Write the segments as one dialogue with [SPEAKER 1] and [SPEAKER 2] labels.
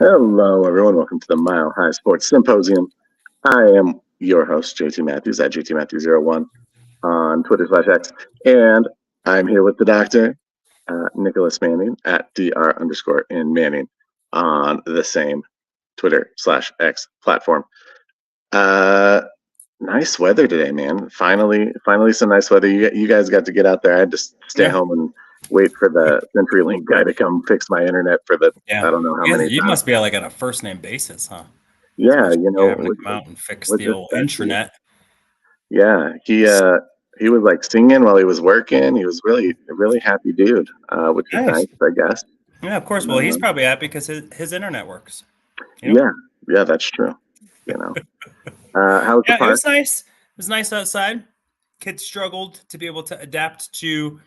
[SPEAKER 1] Hello, everyone. Welcome to the Mile High Sports Symposium. I am your host, JT Matthews at JTMatthews01 on Twitter/X. And I'm here with the doctor, Nicholas Manning at DR_in Manning on the same Twitter/X platform. Nice weather today, man. Finally some nice weather. You guys got to get out there. I had to stay home and wait for the CenturyLink guy to come fix my internet for I don't know how many
[SPEAKER 2] You
[SPEAKER 1] times.
[SPEAKER 2] must be like on a first name basis, huh?
[SPEAKER 1] Yeah,
[SPEAKER 2] having to come out and fix the old intranet.
[SPEAKER 1] Yeah, he was like singing while he was working. He was really happy dude, which is nice, I guess.
[SPEAKER 2] Yeah, of course. Well, he's probably happy because his internet works.
[SPEAKER 1] Yeah, that's true. How was the park?
[SPEAKER 2] It was nice. It was nice outside. Kids struggled to be able to adapt to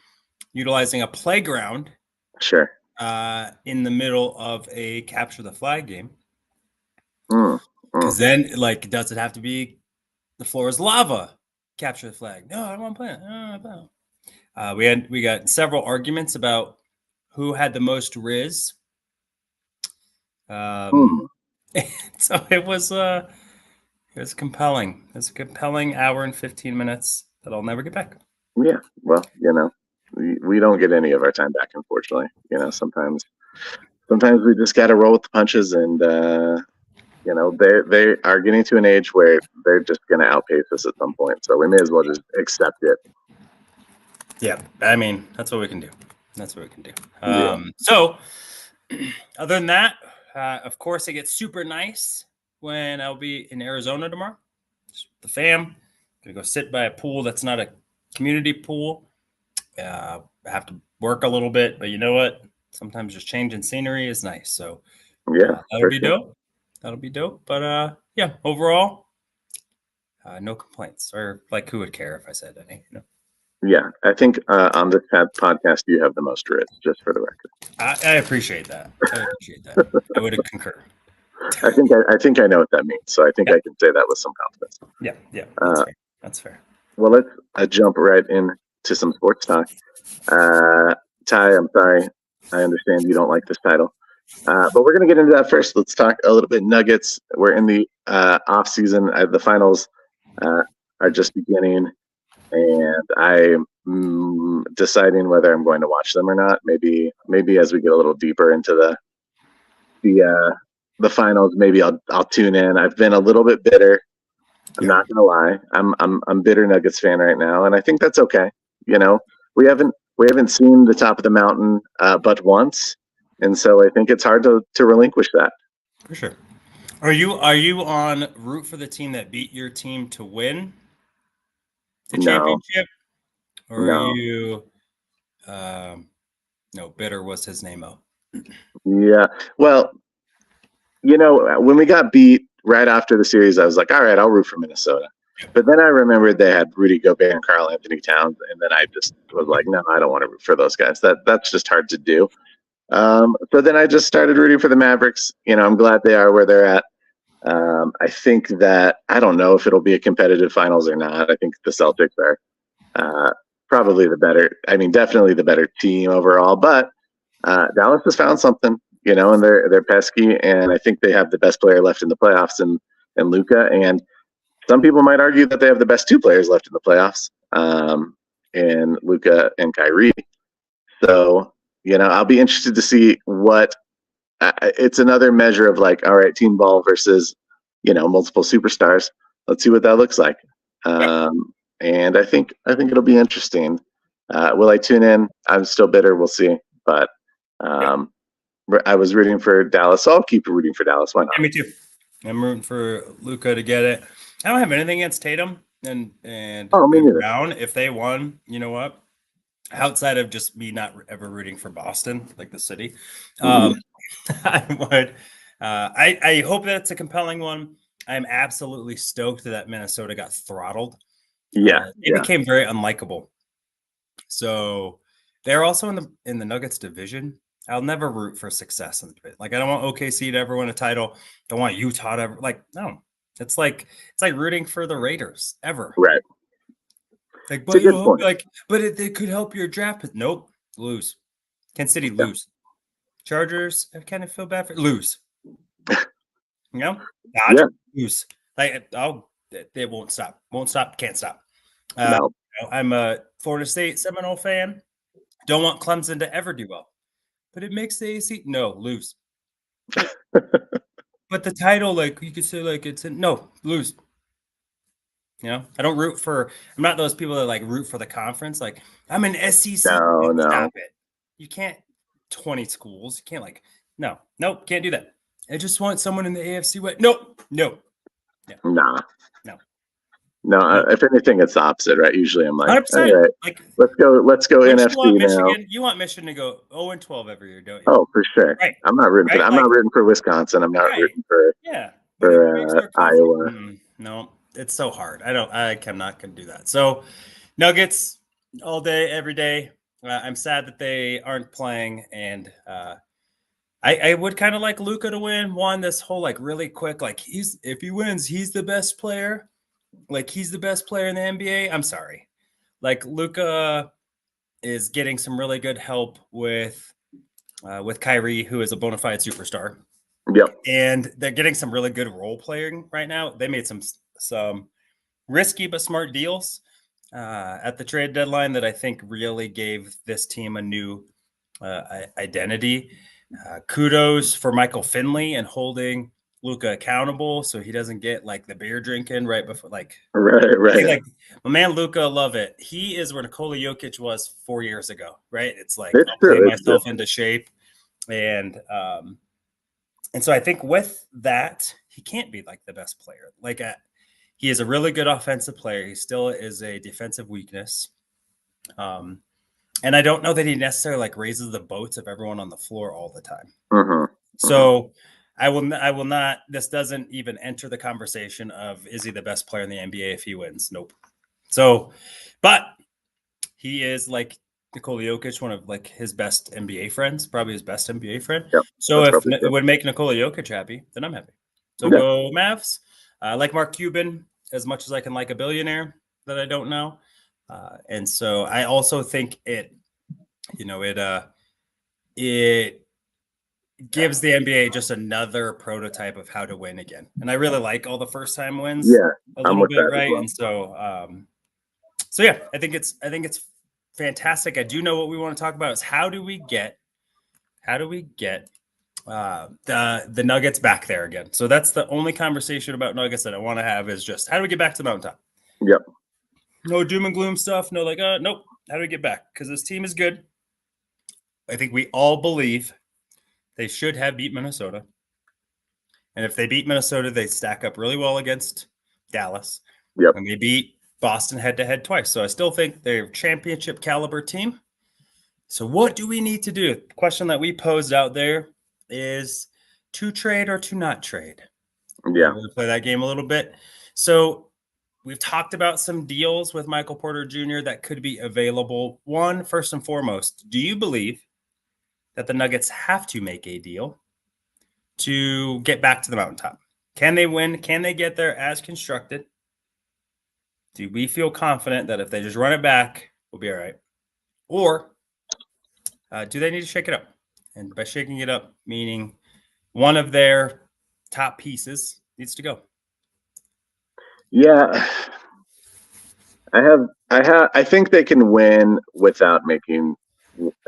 [SPEAKER 2] utilizing a playground.
[SPEAKER 1] Sure.
[SPEAKER 2] In the middle of a capture the flag game.
[SPEAKER 1] Because
[SPEAKER 2] then, does it have to be the floor is lava? Capture the flag. No, I don't want to play it. We got several arguments about who had the most Riz. So it was compelling. It was a compelling hour and 15 minutes that I'll never get back.
[SPEAKER 1] Yeah, well, we don't get any of our time back, unfortunately. Sometimes we just got to roll with the punches, and they are getting to an age where they're just going to outpace us at some point. So we may as well just accept it.
[SPEAKER 2] Yeah, I mean, that's what we can do. So other than that, of course, it gets super nice when I'll be in Arizona tomorrow. Just with the fam. Gonna go sit by a pool that's not a community pool. I have to work a little bit, but you know what? Sometimes just changing scenery is nice. So
[SPEAKER 1] yeah,
[SPEAKER 2] that'll be dope. That'll be dope. But yeah, overall, no complaints. Or who would care if I said any?
[SPEAKER 1] Yeah, I think on this podcast you have the most Riz, just for the record.
[SPEAKER 2] I appreciate that. I would concur.
[SPEAKER 1] I think I know what that means, so I think I can say that with some confidence.
[SPEAKER 2] Yeah, that's fair.
[SPEAKER 1] Well, let's jump right into some sports talk. Ty, I'm sorry, I understand you don't like this title, but we're going to get into that first. Let's talk a little bit Nuggets. We're in the off season. The finals are just beginning, and I'm deciding whether I'm going to watch them or not. Maybe as we get a little deeper into the finals, maybe I'll tune in. I've been a little bit bitter. I'm not gonna lie. I'm bitter Nuggets fan right now, and I think that's okay. We haven't seen the top of the mountain but once, and so I think it's hard to relinquish that.
[SPEAKER 2] For sure. Are you on root for the team that beat your team to win the championship? Or are you no, bitter was his name-o?
[SPEAKER 1] Yeah. Well, when we got beat right after the series, I was like, all right, I'll root for Minnesota. But then I remembered they had Rudy Gobert and Karl Anthony Towns, and then I just was like, no, I don't want to root for those guys. That's just hard to do. So then I just started rooting for the Mavericks. I'm glad they are where they're at. I think that I don't know if it'll be a competitive finals or not. I think the Celtics are probably the better. I mean, definitely the better team overall. But Dallas has found something, and they're pesky, and I think they have the best player left in the playoffs, and Luka. And some people might argue that they have the best two players left in the playoffs, in Luka and Kyrie. So, I'll be interested to see what. It's another measure of all right, team ball versus, multiple superstars. Let's see what that looks like. And I think it'll be interesting. Will I tune in? I'm still bitter. We'll see. But I was rooting for Dallas, so I'll keep rooting for Dallas. Why not?
[SPEAKER 2] Yeah, me too. I'm rooting for Luka to get it. I don't have anything against Tatum and Brown. If they won, you know what? Outside of just me not ever rooting for Boston, like the city, I would. I hope that it's a compelling one. I'm absolutely stoked that Minnesota got throttled.
[SPEAKER 1] Yeah,
[SPEAKER 2] it became very unlikable. So they're also in the Nuggets division. I'll never root for success in the division. I don't want OKC to ever win a title. Don't want Utah to ever no. It's like rooting for the Raiders ever.
[SPEAKER 1] Right.
[SPEAKER 2] But it could help your draft. Nope. Lose. Kansas City lose. Chargers, I kind of feel bad for lose. You know, Dodge, lose. Like, they won't stop, can't stop.
[SPEAKER 1] No.
[SPEAKER 2] I'm a Florida State Seminole fan. Don't want Clemson to ever do well, but it makes the AC lose. But the title, like you could say, like lose. You know, I don't root for. I'm not those people that like root for the conference. Like I'm an SEC.
[SPEAKER 1] No.
[SPEAKER 2] Stop it. You can't. 20 schools. You can't nope, can't do that. I just want someone in the AFC West. Nope.
[SPEAKER 1] No. If anything, it's the opposite, right? Usually, I'm like,
[SPEAKER 2] 100%.
[SPEAKER 1] All right, like, let's go NFC now.
[SPEAKER 2] You want Michigan to go 0-12 every year, don't you?
[SPEAKER 1] Oh, for sure.
[SPEAKER 2] Right.
[SPEAKER 1] I'm not rooting for that. I'm not rooting for Wisconsin. I'm not rooting for Iowa.
[SPEAKER 2] No, it's so hard. I'm not going to do that. So, Nuggets all day, every day. I'm sad that they aren't playing, and I would kind of like Luka to win. This whole like really quick, like if he wins, he's the best player. Like he's the best player in the NBA. I'm sorry. Like Luka is getting some really good help with Kyrie, who is a bona fide superstar.
[SPEAKER 1] Yep.
[SPEAKER 2] And they're getting some really good role playing right now. They made some risky but smart deals at the trade deadline that I think really gave this team a new identity. Kudos for Michael Finley and holding Luka accountable so he doesn't get like the beer drinking right before
[SPEAKER 1] right.
[SPEAKER 2] Like my man Luka, love it. He is where Nikola Jokic was 4 years ago, right? It's like I'll play myself into shape. And so I think with that, he can't be like the best player. Like he is a really good offensive player. He still is a defensive weakness. And I don't know that he necessarily like raises the boats of everyone on the floor all the time. So I will not. This doesn't even enter the conversation of is he the best player in the NBA if he wins? Nope. So, but he is like Nikola Jokic, one of like his best NBA friends, probably his best NBA friend.
[SPEAKER 1] Yep,
[SPEAKER 2] so if it would make Nikola Jokic happy, then I'm happy. So go Mavs. I like Mark Cuban as much as I can like a billionaire that I don't know. And so I also think it gives the NBA just another prototype of how to win again. And I really like all the first time wins a little bit, right? Well. And so yeah, I think it's fantastic. I do know what we want to talk about is how do we get the Nuggets back there again? So that's the only conversation about Nuggets that I want to have is just how do we get back to the mountaintop?
[SPEAKER 1] Yep.
[SPEAKER 2] No doom and gloom stuff. No, like, nope. How do we get back? Because this team is good. I think we all believe they should have beat Minnesota. And if they beat Minnesota, they stack up really well against Dallas.
[SPEAKER 1] Yep.
[SPEAKER 2] And they beat Boston head-to-head twice. So I still think they're a championship caliber team. So what do we need to do? The question that we posed out there is to trade or to not trade.
[SPEAKER 1] Yeah.
[SPEAKER 2] We're going to play that game a little bit. So we've talked about some deals with Michael Porter Jr. that could be available. One, first and foremost, do you believe that the Nuggets have to make a deal to get back to the mountaintop? Can they win? Can they get there as constructed? Do we feel confident that if they just run it back, we'll be all right? Or do they need to shake it up? And by shaking it up, meaning one of their top pieces needs to go.
[SPEAKER 1] Yeah. I think they can win without making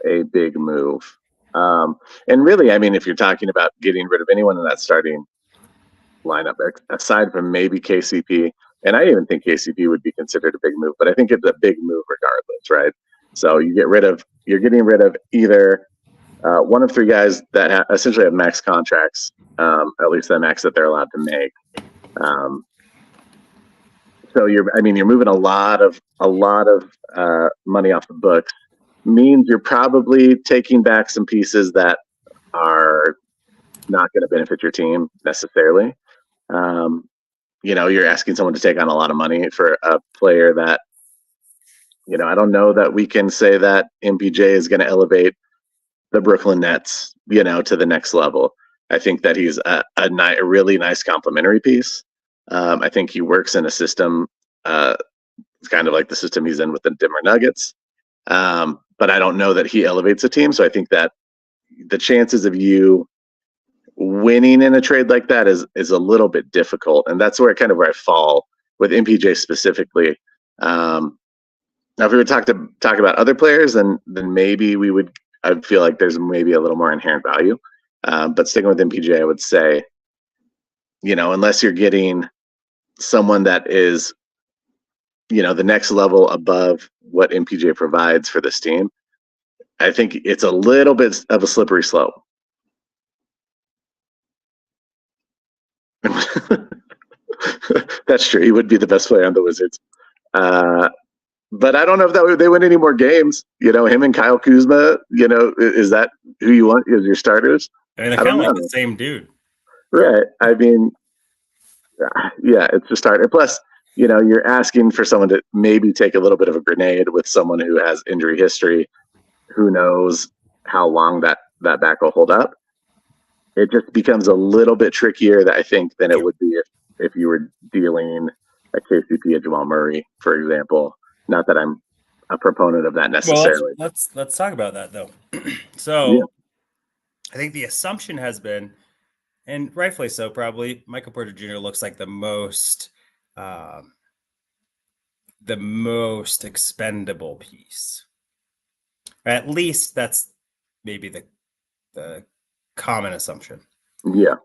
[SPEAKER 1] a big move. And really, I mean, if you're talking about getting rid of anyone in that starting lineup, aside from maybe KCP, and I even think KCP would be considered a big move, but I think it's a big move regardless, right? So you're getting rid of either one of three guys that essentially have max contracts, at least the max that they're allowed to make. So you're moving a lot of money off the books. Means you're probably taking back some pieces that are not going to benefit your team necessarily. You're asking someone to take on a lot of money for a player that, I don't know that we can say that MPJ is going to elevate the Brooklyn Nets, to the next level. I think that he's a really nice complementary piece. I think he works in a system, it's kind of like the system he's in with the Denver Nuggets. But I don't know that he elevates a team. So I think that the chances of you winning in a trade like that is a little bit difficult, and that's where I fall with MPJ specifically. Now, if we would talk about other players, then maybe I'd feel like there's maybe a little more inherent value. But sticking with MPJ, I would say, unless you're getting someone that is, the next level above what MPJ provides for this team, I think it's a little bit of a slippery slope. That's true. He would be the best player on the Wizards. But I don't know if they win any more games. Him and Kyle Kuzma, is that who you want as your starters?
[SPEAKER 2] I mean, they're kind of like the same dude.
[SPEAKER 1] Right. I mean, yeah, it's a starter. Plus, you're asking for someone to maybe take a little bit of a grenade with someone who has injury history. Who knows how long that back will hold up? It just becomes a little bit trickier, I think, than it would be if you were dealing a KCP, a Jamal Murray, for example. Not that I'm a proponent of that necessarily.
[SPEAKER 2] Well, let's talk about that though. So, yeah. I think the assumption has been, and rightfully so, probably Michael Porter Jr. looks like the most expendable piece. Or at least that's maybe the common assumption.
[SPEAKER 1] Yeah.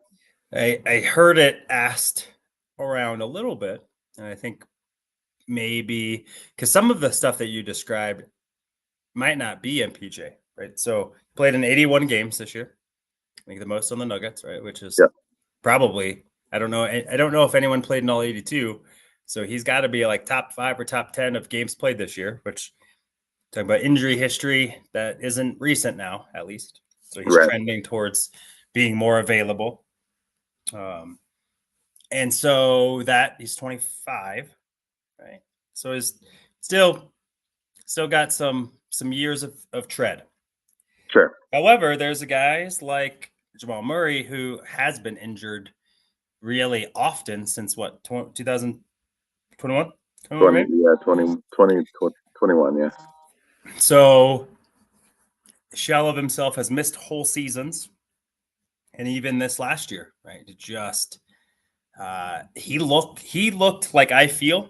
[SPEAKER 2] I heard it asked around a little bit, and I think maybe because some of the stuff that you described might not be MPJ, right? So played in 81 games this year. I think the most on the Nuggets, right? Which is probably, I don't know if anyone played in all 82. So he's got to be like top 5 or top 10 of games played this year, which talking about injury history that isn't recent now, at least. So he's trending towards being more available. And so that he's 25, right? So he's still got some years of tread.
[SPEAKER 1] Sure.
[SPEAKER 2] However, there's guys like Jamal Murray who has been injured really often since what, 2021?
[SPEAKER 1] 21, yeah.
[SPEAKER 2] So shell of himself has missed whole seasons. And even this last year, right? Just he looked like, I feel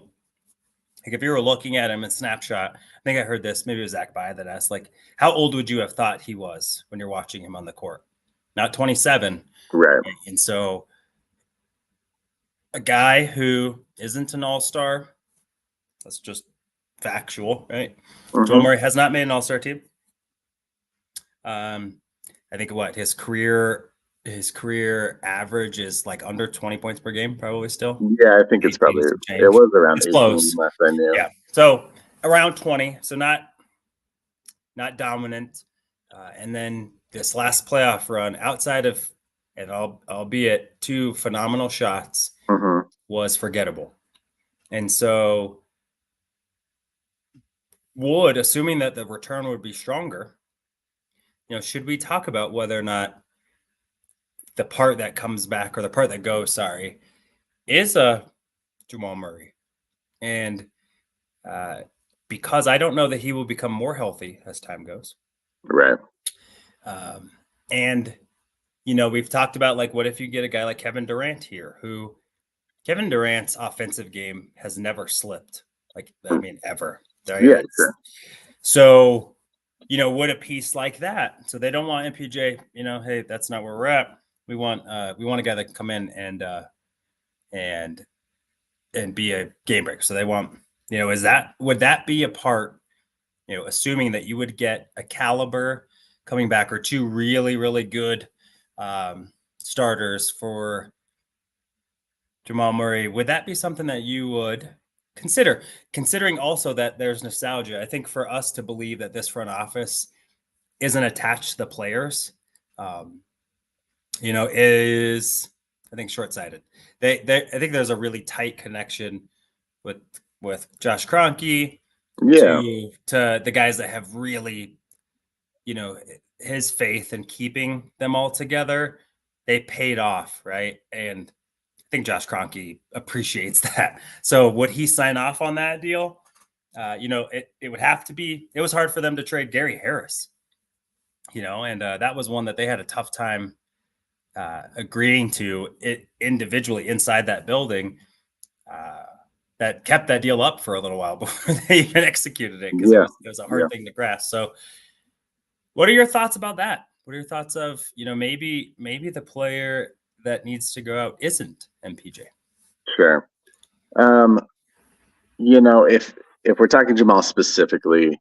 [SPEAKER 2] like if you were looking at him in snapshot, I think I heard this, maybe it was Zach By that asked, like, how old would you have thought he was when you're watching him on the court? Not 27.
[SPEAKER 1] Right.
[SPEAKER 2] And so a guy who isn't an all-star, that's just factual, right? Mm-hmm. Joel Murray has not made an all-star team. I think his career average is like under 20 points per game, probably still.
[SPEAKER 1] Yeah, I think it was around 18
[SPEAKER 2] close.
[SPEAKER 1] last I knew.
[SPEAKER 2] Yeah, so around 20, so not dominant. And then this last playoff run, outside of, and albeit 2 phenomenal shots, was forgettable. And so assuming that the return would be stronger, should we talk about whether or not the part that comes back, or the part that goes, is a Jamal Murray? And because I don't know that he will become more healthy as time goes.
[SPEAKER 1] Right.
[SPEAKER 2] And, we've talked about, like, what if you get a guy like Kevin Durant here, who Kevin Durant's offensive game has never slipped. Like, I mean, ever. Right?
[SPEAKER 1] Yeah, sure.
[SPEAKER 2] So, would a piece like that? So they don't want MPJ, hey, that's not where we're at. We want a guy that can come in and be a game breaker. So they want, would that be a part, assuming that you would get a caliber coming back, or 2 really, really good starters for Jamal Murray, would that be something that you would consider, considering also that there's nostalgia? I think for us to believe that this front office isn't attached to the players, is, I think, short-sighted. I think there's a really tight connection with Josh Kroenke to the guys that have really, his faith in keeping them all together. They paid off, right? And I think Josh Kroenke appreciates that. So would he sign off on that deal? It would have to be. It was hard for them to trade Gary Harris, and that was one that they had a tough time agreeing to it individually inside that building that kept that deal up for a little while before they even executed it, because it was a hard thing to grasp. So what are your thoughts about that? What are your thoughts of, maybe the player that needs to go out isn't MPJ?
[SPEAKER 1] Sure. If we're talking Jamal specifically,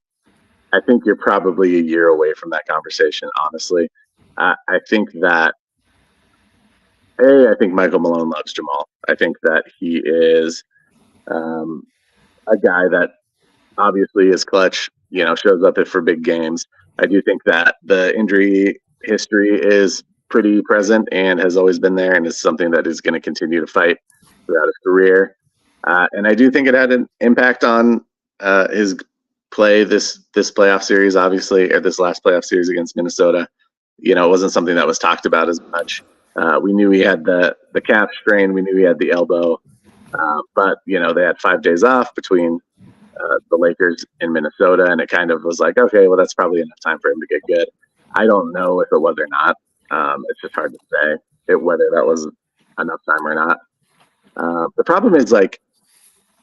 [SPEAKER 1] I think you're probably a year away from that conversation, honestly. I think that, I think Michael Malone loves Jamal. I think that he is a guy that obviously is clutch, shows up for big games. I do think that the injury history is pretty present and has always been there, and is something that is going to continue to fight throughout his career. And I do think it had an impact on his play this playoff series, obviously, or this last playoff series against Minnesota. It wasn't something that was talked about as much. We knew he had the calf strain. We knew he had the elbow. But, they had 5 days off between the Lakers in Minnesota, and it kind of was like, okay, well, that's probably enough time for him to get good. I don't know if it was or not. It's just hard to say whether that was enough time or not. The problem is, like,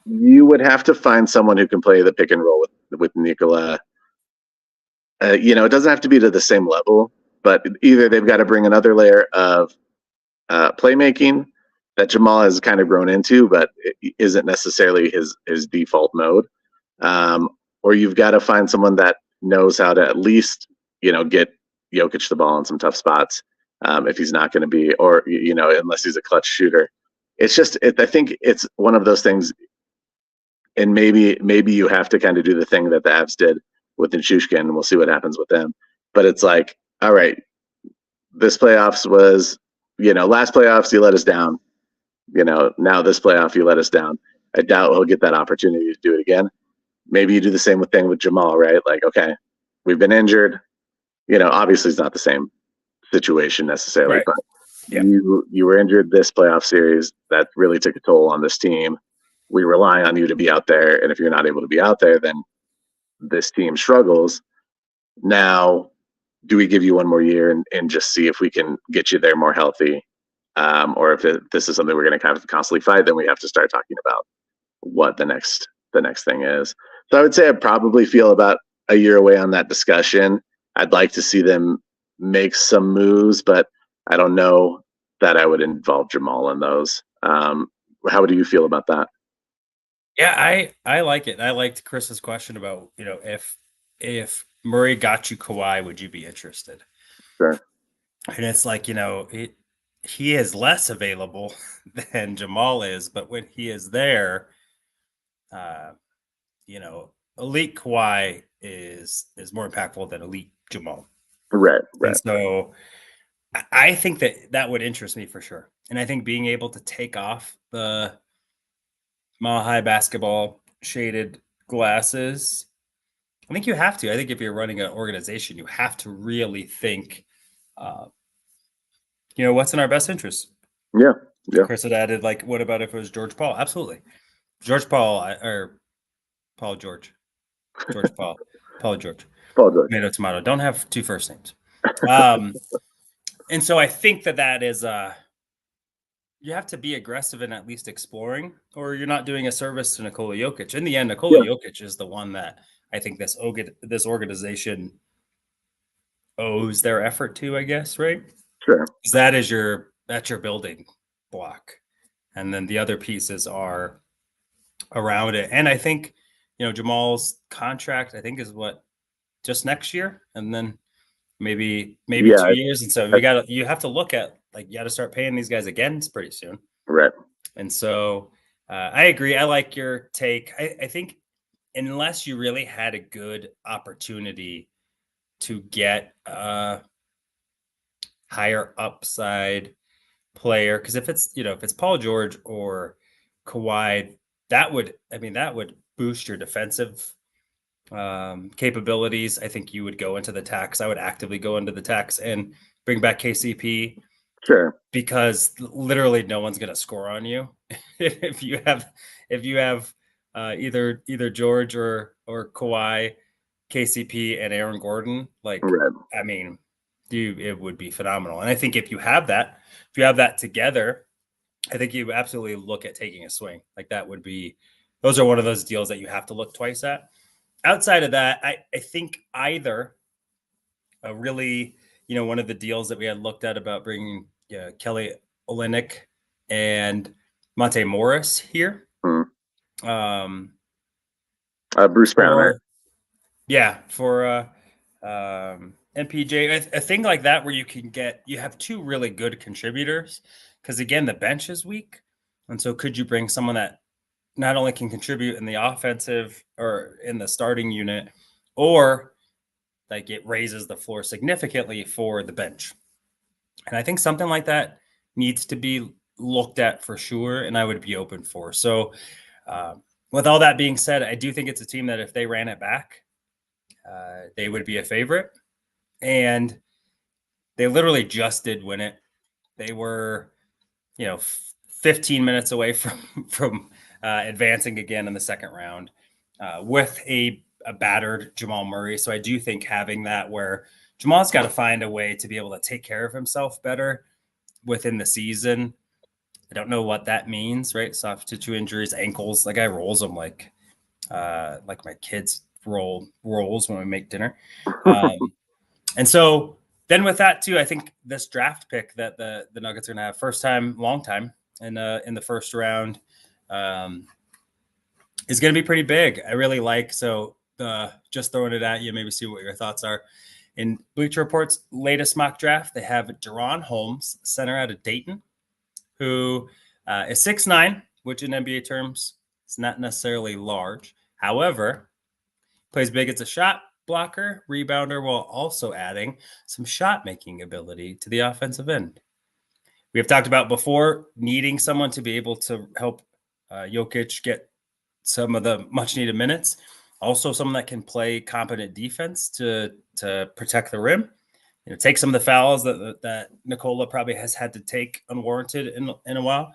[SPEAKER 1] you would have to find someone who can play the pick and roll with Nikola. It doesn't have to be to the same level, but either they've got to bring another layer of playmaking that Jamal has kind of grown into, but it isn't necessarily his default mode. Or you've got to find someone that knows how to at least, get Jokic the ball in some tough spots, if he's not going to be, or, unless he's a clutch shooter. It's just, I think it's one of those things, and maybe you have to kind of do the thing that the Avs did with Nichushkin, and we'll see what happens with them. But it's like, all right, this playoffs was, last playoffs you let us down. Now this playoff you let us down. I doubt he'll get that opportunity to do it again. Maybe you do the same thing with Jamal, right? Like, okay, we've been injured. Obviously it's not the same situation necessarily, right, but you were injured this playoff series. That really took a toll on this team. We rely on you to be out there, and if you're not able to be out there, then this team struggles. Now, do we give you one more year and just see if we can get you there more healthy? Or if this is something we're going to kind of constantly fight, then we have to start talking about what the next thing is. So I would say I probably feel about a year away on that discussion. I'd like to see them make some moves, but I don't know that I would involve Jamal in those. How do you feel about that?
[SPEAKER 2] Yeah, I like it. I liked Chris's question about, if Murray got you Kawhi, would you be interested?
[SPEAKER 1] Sure.
[SPEAKER 2] And it's like, he is less available than Jamal is, but when he is there, elite Kawhi is more impactful than elite Jamal.
[SPEAKER 1] Right.
[SPEAKER 2] And so I think that would interest me for sure. And I think being able to take off the Mile High basketball shaded glasses, I think you have to. I think if you're running an organization, you have to really think, what's in our best interest.
[SPEAKER 1] Yeah.
[SPEAKER 2] Chris had added, like, what about if it was George Paul? Absolutely. George Paul, or Paul George. George Paul. Paul George.
[SPEAKER 1] Paul George.
[SPEAKER 2] Tomato, tomato. Don't have two first names. And so I think that is you have to be aggressive in at least exploring, or you're not doing a service to Nikola Jokic. In the end, Nikola Jokic is the one that I think this organization owes their effort to, I guess, right?
[SPEAKER 1] Sure.
[SPEAKER 2] That's your building block. And then the other pieces are around it. And I think, Jamal's contract, I think, is just next year, and then maybe 2 years. And so you have to look at, like, you got to start paying these guys again pretty soon.
[SPEAKER 1] Right.
[SPEAKER 2] And so I agree. I like your take. I think unless you really had a good opportunity to get a higher upside player, because if it's Paul George or Kawhi, that would boost your defensive capabilities. I think you would go into the tax. I would actively go into the tax and bring back KCP.
[SPEAKER 1] Sure.
[SPEAKER 2] Because literally no one's going to score on you if you have either George or Kawhi, KCP, and Aaron Gordon. Like, right. I mean, it would be phenomenal. And I think if you have that together, I think you absolutely look at taking a swing. Like that would be, those are one of those deals that you have to look twice at. Outside of that, I think either a really, one of the deals that we had looked at about bringing Kelly Olynyk and Monte Morris here.
[SPEAKER 1] Bruce Brown, right?
[SPEAKER 2] Yeah, for MPJ, a thing like that where you have two really good contributors, because again, the bench is weak. And so could you bring someone that not only can contribute in the offensive or in the starting unit, or like it raises the floor significantly for the bench? And I think something like that needs to be looked at for sure, and I would be open for. So with all that being said, I do think it's a team that if they ran it back, they would be a favorite. And they literally just did win it. They were, 15 minutes away from advancing again in the second round with a battered Jamal Murray. So I do think having that where Jamal's got to find a way to be able to take care of himself better within the season. I don't know what that means, right? Soft tissue injuries, ankles. Like I rolls them like my kids rolls when we make dinner. And so then with that too, I think this draft pick that the Nuggets are going to have, first time, long time in the first round, is going to be pretty big. I really like, so just throwing it at you, maybe see what your thoughts are. In Bleacher Report's latest mock draft, they have Deron Holmes, center out of Dayton, who is 6'9", which in NBA terms is not necessarily large. However, plays big as a shot blocker, rebounder, while also adding some shot-making ability to the offensive end. We have talked about before needing someone to be able to help Jokic get some of the much-needed minutes. Also, someone that can play competent defense to protect the rim. Take some of the fouls that Nikola probably has had to take unwarranted in a while.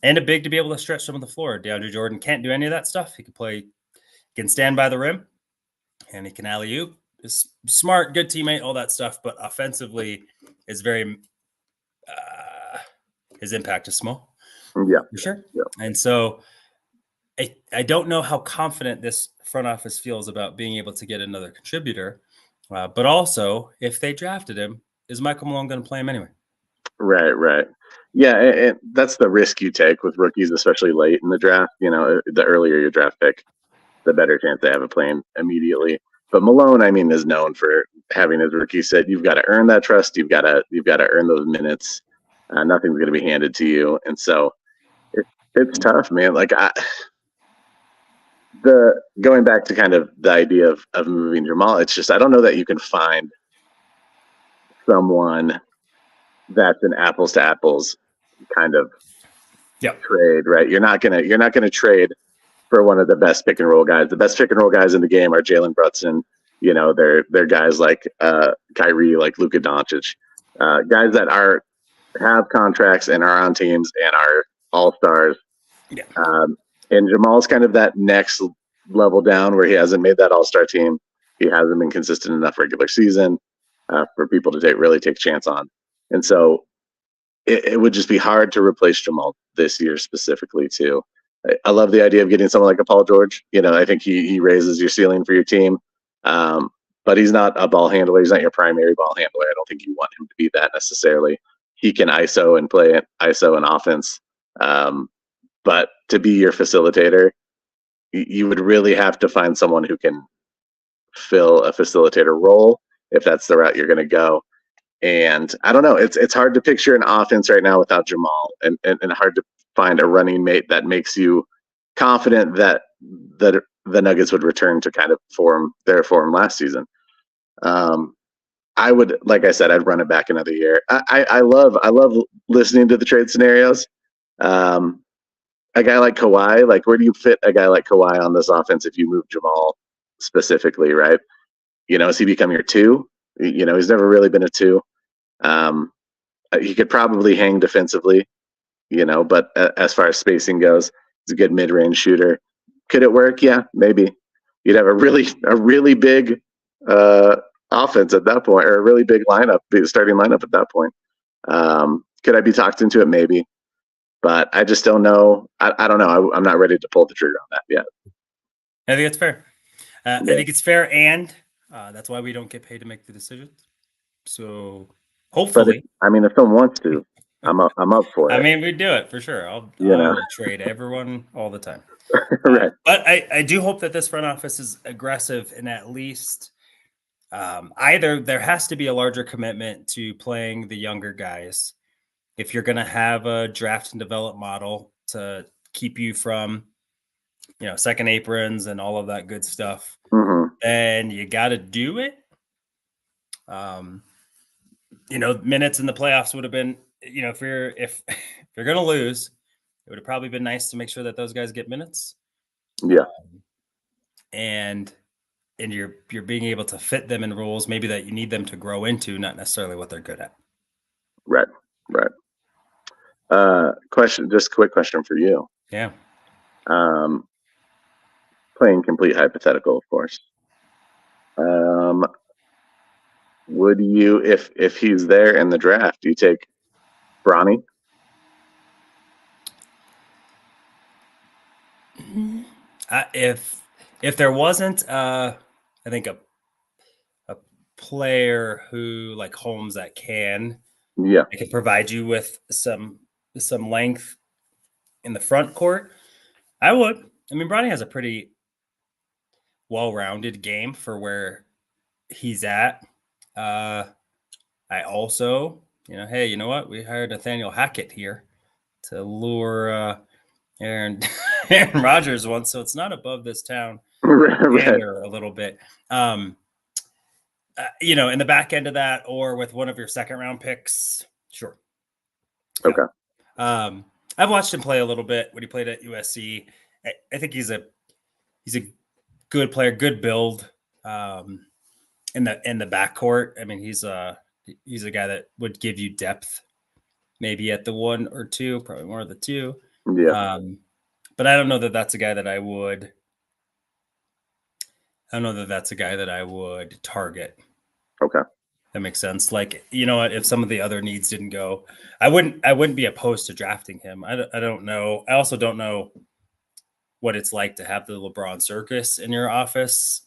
[SPEAKER 2] And a big to be able to stretch some of the floor. DeAndre Jordan can't do any of that stuff. He can stand by the rim, and he can alley-oop. Is smart, good teammate, all that stuff. But offensively, is very his impact is small.
[SPEAKER 1] Yeah,
[SPEAKER 2] for sure.
[SPEAKER 1] Yeah.
[SPEAKER 2] And so I don't know how confident this front office feels about being able to get another contributor. But also, if they drafted him, is Michael Malone going to play him anyway?
[SPEAKER 1] Right. Yeah, and that's the risk you take with rookies, especially late in the draft. The earlier your draft pick, the better chance they have of playing immediately. But Malone, is known for having his rookie said, you've got to earn that trust. You've got to earn those minutes. Nothing's going to be handed to you, and so it's tough, man. Like going back to kind of the idea of moving Jamal, it's just I don't know that you can find someone that's an apples to apples kind of trade, right? You're not gonna trade for one of the best pick and roll guys. The best pick and roll guys in the game are Jalen Brunson. They're guys like Kyrie, like Luka Doncic, guys that have contracts and are on teams and are all stars.
[SPEAKER 2] Yeah.
[SPEAKER 1] And Jamal's kind of that next level down where he hasn't made that all-star team. He hasn't been consistent enough regular season for people to really take a chance on. And so it would just be hard to replace Jamal this year specifically too. I love the idea of getting someone like a Paul George. I think he raises your ceiling for your team. But he's not a ball handler. He's not your primary ball handler. I don't think you want him to be that necessarily. He can ISO and play ISO and offense. But to be your facilitator, you would really have to find someone who can fill a facilitator role if that's the route you're going to go. And I don't know. It's hard to picture an offense right now without Jamal, and hard to find a running mate that makes you confident that the Nuggets would return to kind of their form last season. I would, like I said, I'd run it back another year. I love listening to the trade scenarios. A guy like Kawhi, like where do you fit a guy like Kawhi on this offense if you move Jamal specifically, right? Has he become your two? He's never really been a two. He could probably hang defensively, but as far as spacing goes, he's a good mid-range shooter. Could it work? Yeah, maybe. You'd have a really big offense at that point, or a really big lineup, starting lineup at that point. Could I be talked into it? Maybe, but I just don't know. I don't know. I'm not ready to pull the trigger on that yet.
[SPEAKER 2] I think it's fair. I think it's fair, and that's why we don't get paid to make the decisions. So hopefully,
[SPEAKER 1] if someone wants to, I'm up for it.
[SPEAKER 2] I mean, we do it for sure. I will trade everyone all the time.
[SPEAKER 1] Right.
[SPEAKER 2] But I do hope that this front office is aggressive, and at least either there has to be a larger commitment to playing the younger guys if you're going to have a draft and develop model to keep you from, second aprons and all of that good stuff.
[SPEAKER 1] Mm-hmm.
[SPEAKER 2] And you got to do it. Minutes in the playoffs would have been, if you're going to lose, it would have probably been nice to make sure that those guys get minutes.
[SPEAKER 1] Yeah.
[SPEAKER 2] And you're being able to fit them in roles maybe that you need them to grow into, not necessarily what they're good at.
[SPEAKER 1] Right. Just a quick question for you.
[SPEAKER 2] Yeah.
[SPEAKER 1] Playing complete hypothetical, of course. Would you, if he's there in the draft, do you take Bronny?
[SPEAKER 2] If there wasn't, I think a player who like Holmes that can provide you with some length in the front court, I would. I mean, Bronny has a pretty well-rounded game for where he's at. I also, hey, you know what? We hired Nathaniel Hackett here to lure Aaron Rodgers once, so it's not above this town.
[SPEAKER 1] Right.
[SPEAKER 2] A little bit. In the back end of that, or with one of your second round picks, sure.
[SPEAKER 1] Okay.
[SPEAKER 2] I've watched him play a little bit when he played at USC. I think he's a good player, good build in the backcourt. I mean, he's a guy that would give you depth, maybe at the 1 or 2, probably more of the 2.
[SPEAKER 1] Yeah.
[SPEAKER 2] But I don't know that that's a guy that I would. I don't know that that's a guy that I would target.
[SPEAKER 1] Okay.
[SPEAKER 2] That makes sense. Like, what, if some of the other needs didn't go, I wouldn't be opposed to drafting him. I don't know. I also don't know what it's like to have the LeBron circus in your office.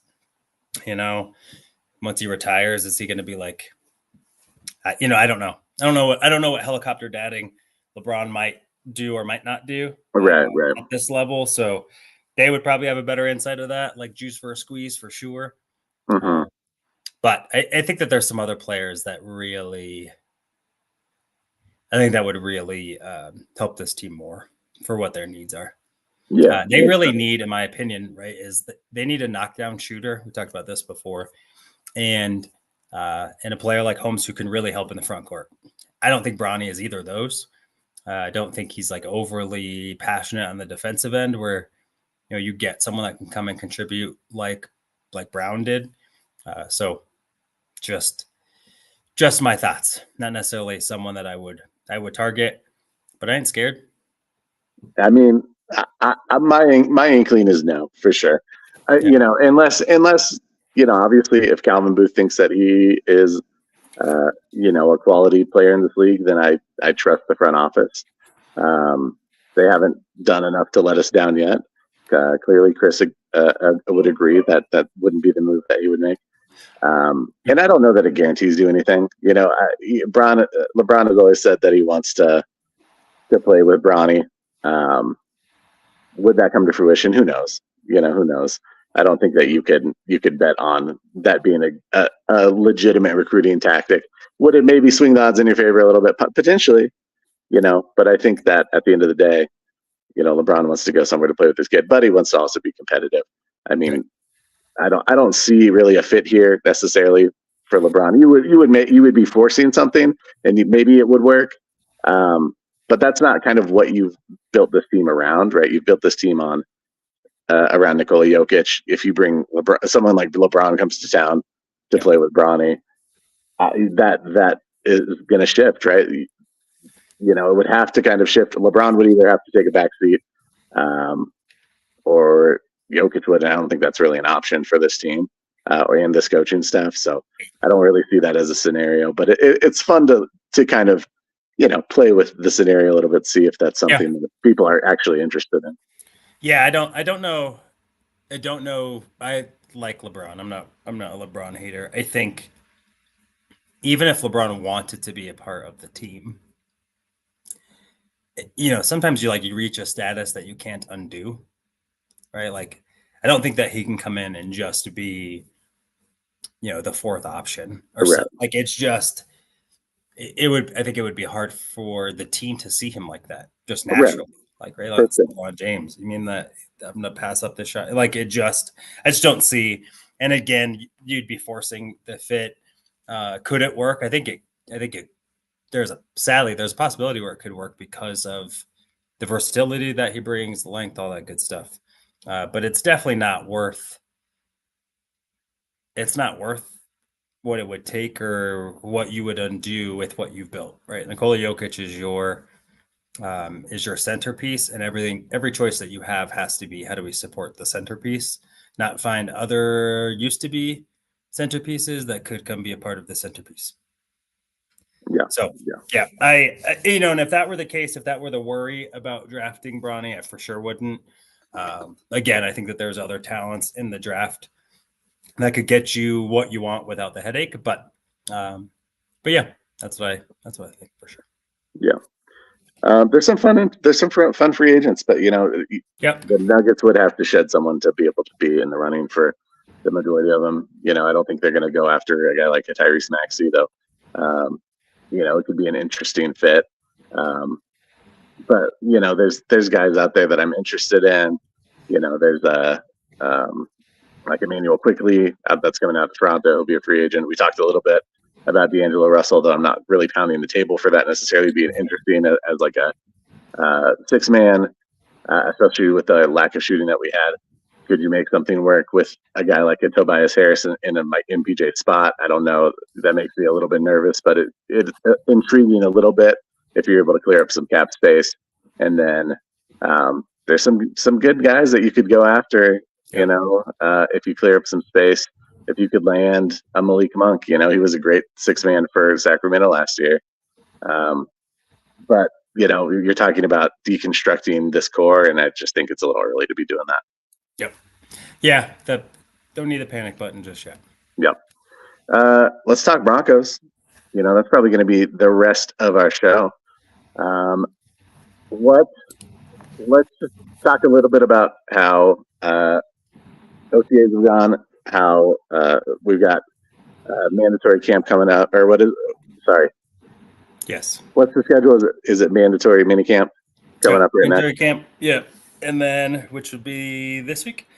[SPEAKER 2] Once he retires, is he going to be like, I don't know. I don't know what helicopter dadding LeBron might do or might not do.
[SPEAKER 1] Right.
[SPEAKER 2] At this level. So they would probably have a better insight of that, like juice for a squeeze for sure.
[SPEAKER 1] Mm-hmm.
[SPEAKER 2] But I think that there's some other players that really, I think that would really help this team more for what their needs are.
[SPEAKER 1] Yeah.
[SPEAKER 2] They really need, in my opinion, right, is that they need a knockdown shooter. We talked about this before. And a player like Holmes who can really help in the front court. I don't think Bronny is either of those. I don't think he's like overly passionate on the defensive end where, you get someone that can come and contribute like Brown did. So just my thoughts, not necessarily someone that I would target, but I ain't scared.
[SPEAKER 1] I mean, my inkling is no, for sure. Unless obviously if Calvin Booth thinks that he is, a quality player in this league, then I trust the front office. They haven't done enough to let us down yet. Clearly, Chris would agree that wouldn't be the move that he would make. And I don't know that it guarantees you anything. LeBron has always said that he wants to play with Bronny. Would that come to fruition? Who knows? Who knows? I don't think that you could bet on that being a legitimate recruiting tactic. Would it maybe swing the odds in your favor a little bit? Potentially, but I think that at the end of the day, LeBron wants to go somewhere to play with his kid, but he wants to also be competitive. I mean, I don't see really a fit here necessarily for LeBron. You would be forcing something, and maybe it would work, but that's not kind of what you've built this team around, right? You've built this team on around Nikola Jokic. If you bring someone like LeBron comes to town to play with Bronny, that is going to shift, right? It would have to kind of shift. LeBron would either have to take a back seat, or Jokic would. I don't think that's really an option for this team. or in this coaching staff. So I don't really see that as a scenario, but it's fun to kind of, play with the scenario a little bit, see if that's something that people are actually interested in.
[SPEAKER 2] Yeah, I don't know. I like LeBron. I'm not a LeBron hater. I think even if LeBron wanted to be a part of the team, sometimes you reach a status that you can't undo, right? Like, I don't think that he can come in and just be, the fourth option or
[SPEAKER 1] Right.
[SPEAKER 2] something. Like, it's just, I think it would be hard for the team to see him like that, just naturally. Right. Like it's LeBron James. You mean that I'm gonna pass up the shot? Like, I just don't see. And again, you'd be forcing the fit. Could it work? I think it. There's a possibility where it could work because of the versatility that he brings, the length, all that good stuff. But it's definitely not worth. It's not worth what it would take or what you would undo with what you've built, right? Nikola Jokic is your centerpiece, and every choice that you have has to be, how do we support the centerpiece, not find other used to be centerpieces that could come be a part of the centerpiece.
[SPEAKER 1] Yeah.
[SPEAKER 2] So yeah, I and if that were the case, if that were the worry about drafting Bronny, I for sure wouldn't. Again, I think that there's other talents in the draft that could get you what you want without the headache. But yeah, that's what I think for sure.
[SPEAKER 1] Yeah. There's some fun free agents, but the Nuggets would have to shed someone to be able to be in the running for the majority of them. I don't think they're going to go after a guy like a Tyrese Maxey, though. It could be an interesting fit. But there's guys out there that I'm interested in. There's like Emmanuel Quickly that's coming out of Toronto. He'll be a free agent. We talked a little bit about D'Angelo Russell, though I'm not really pounding the table for that necessarily being interesting as like a 6-man, especially with the lack of shooting that we had. Could you make something work with a guy like a Tobias Harris in a MPJ spot? I don't know. That makes me a little bit nervous, but it's intriguing a little bit if you're able to clear up some cap space. And then there's some good guys that you could go after. If you clear up some space, if you could land a Malik Monk, he was a great 6-man for Sacramento last year. But you're talking about deconstructing this core, and I just think it's a little early to be doing that.
[SPEAKER 2] Yep. Yeah. Don't need a panic button just yet.
[SPEAKER 1] Yep. Let's talk Broncos. That's probably going to be the rest of our show. Let's just talk a little bit about how OTAs have gone, how we've got mandatory camp coming up, or
[SPEAKER 2] Yes.
[SPEAKER 1] What's the schedule? Is it mandatory mini camp coming up right now?
[SPEAKER 2] Mandatory camp, yeah. And then, which would be this week.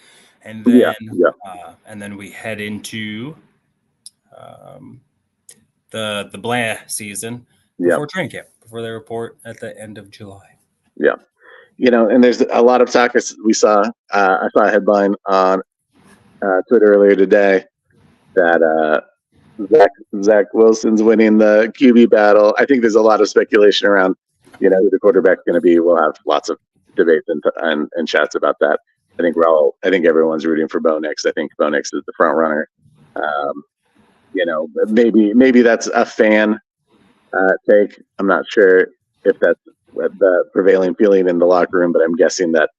[SPEAKER 2] And then, and then we head into the Blah season before training camp, before they report at the end of July.
[SPEAKER 1] Yeah. And there's a lot of talk. We saw, I saw a headline on Twitter earlier today that Zach Wilson's winning the QB battle. I think there's a lot of speculation around, who the quarterback's going to be. We'll have lots of debates and chats about that. I think everyone's rooting for Bo Nix. I think Bo Nix is the front runner. Maybe that's a fan take. I'm not sure if that's the prevailing feeling in the locker room, but I'm guessing that,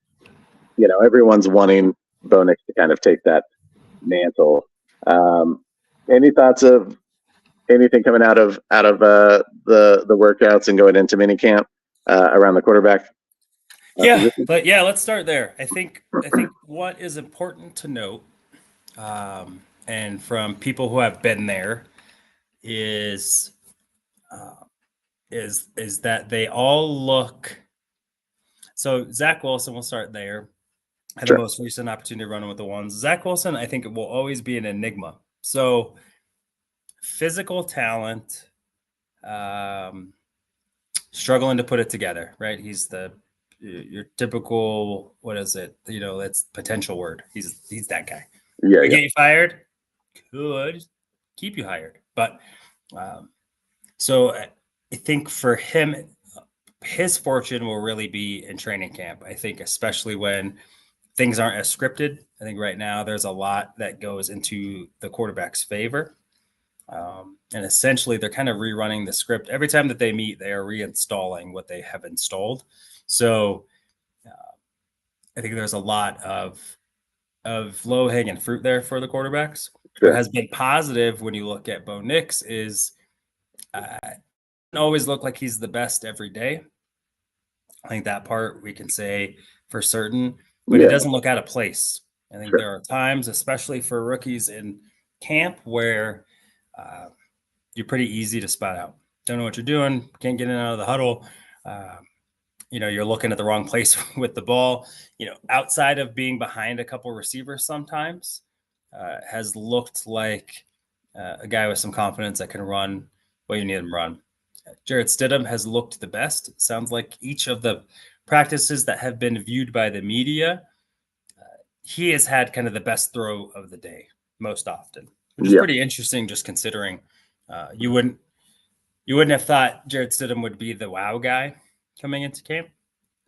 [SPEAKER 1] everyone's wanting Bo Nix to kind of take that mantle. Any thoughts of anything coming out of the workouts and going into mini camp around the quarterback?
[SPEAKER 2] Position? But let's start there. I think what is important to note, and from people who have been there, is that they all look. So Zach Wilson, we'll start there. Had the most recent opportunity to run with the ones. Zach Wilson, I think it will always be an enigma. So physical talent, struggling to put it together, right? He's your typical, what is it? That's potential word. He's that guy.
[SPEAKER 1] Yeah.
[SPEAKER 2] Get you fired, could keep you hired. But so I think for him, his fortune will really be in training camp. I think, especially when things aren't as scripted I think right now there's a lot that goes into the quarterback's favor. And essentially, they're kind of rerunning the script. Every time that they meet, they are reinstalling what they have installed. So I think there's a lot of low-hanging fruit there for the quarterbacks.
[SPEAKER 1] Sure.
[SPEAKER 2] What has been positive when you look at Bo Nix is always look like he's the best every day. I think that part we can say for certain, but it doesn't look out of place. I think there are times, especially for rookies in camp, where you're pretty easy to spot out. Don't know what you're doing, can't get in and out of the huddle. You're looking at the wrong place with the ball. Outside of being behind a couple receivers sometimes, has looked like a guy with some confidence that can run what you need him to run. Jarrett Stidham has looked the best. It sounds like each of the practices that have been viewed by the media, he has had kind of the best throw of the day most often, which is pretty interesting, just considering you wouldn't have thought Jarrett Stidham would be the wow guy coming into camp.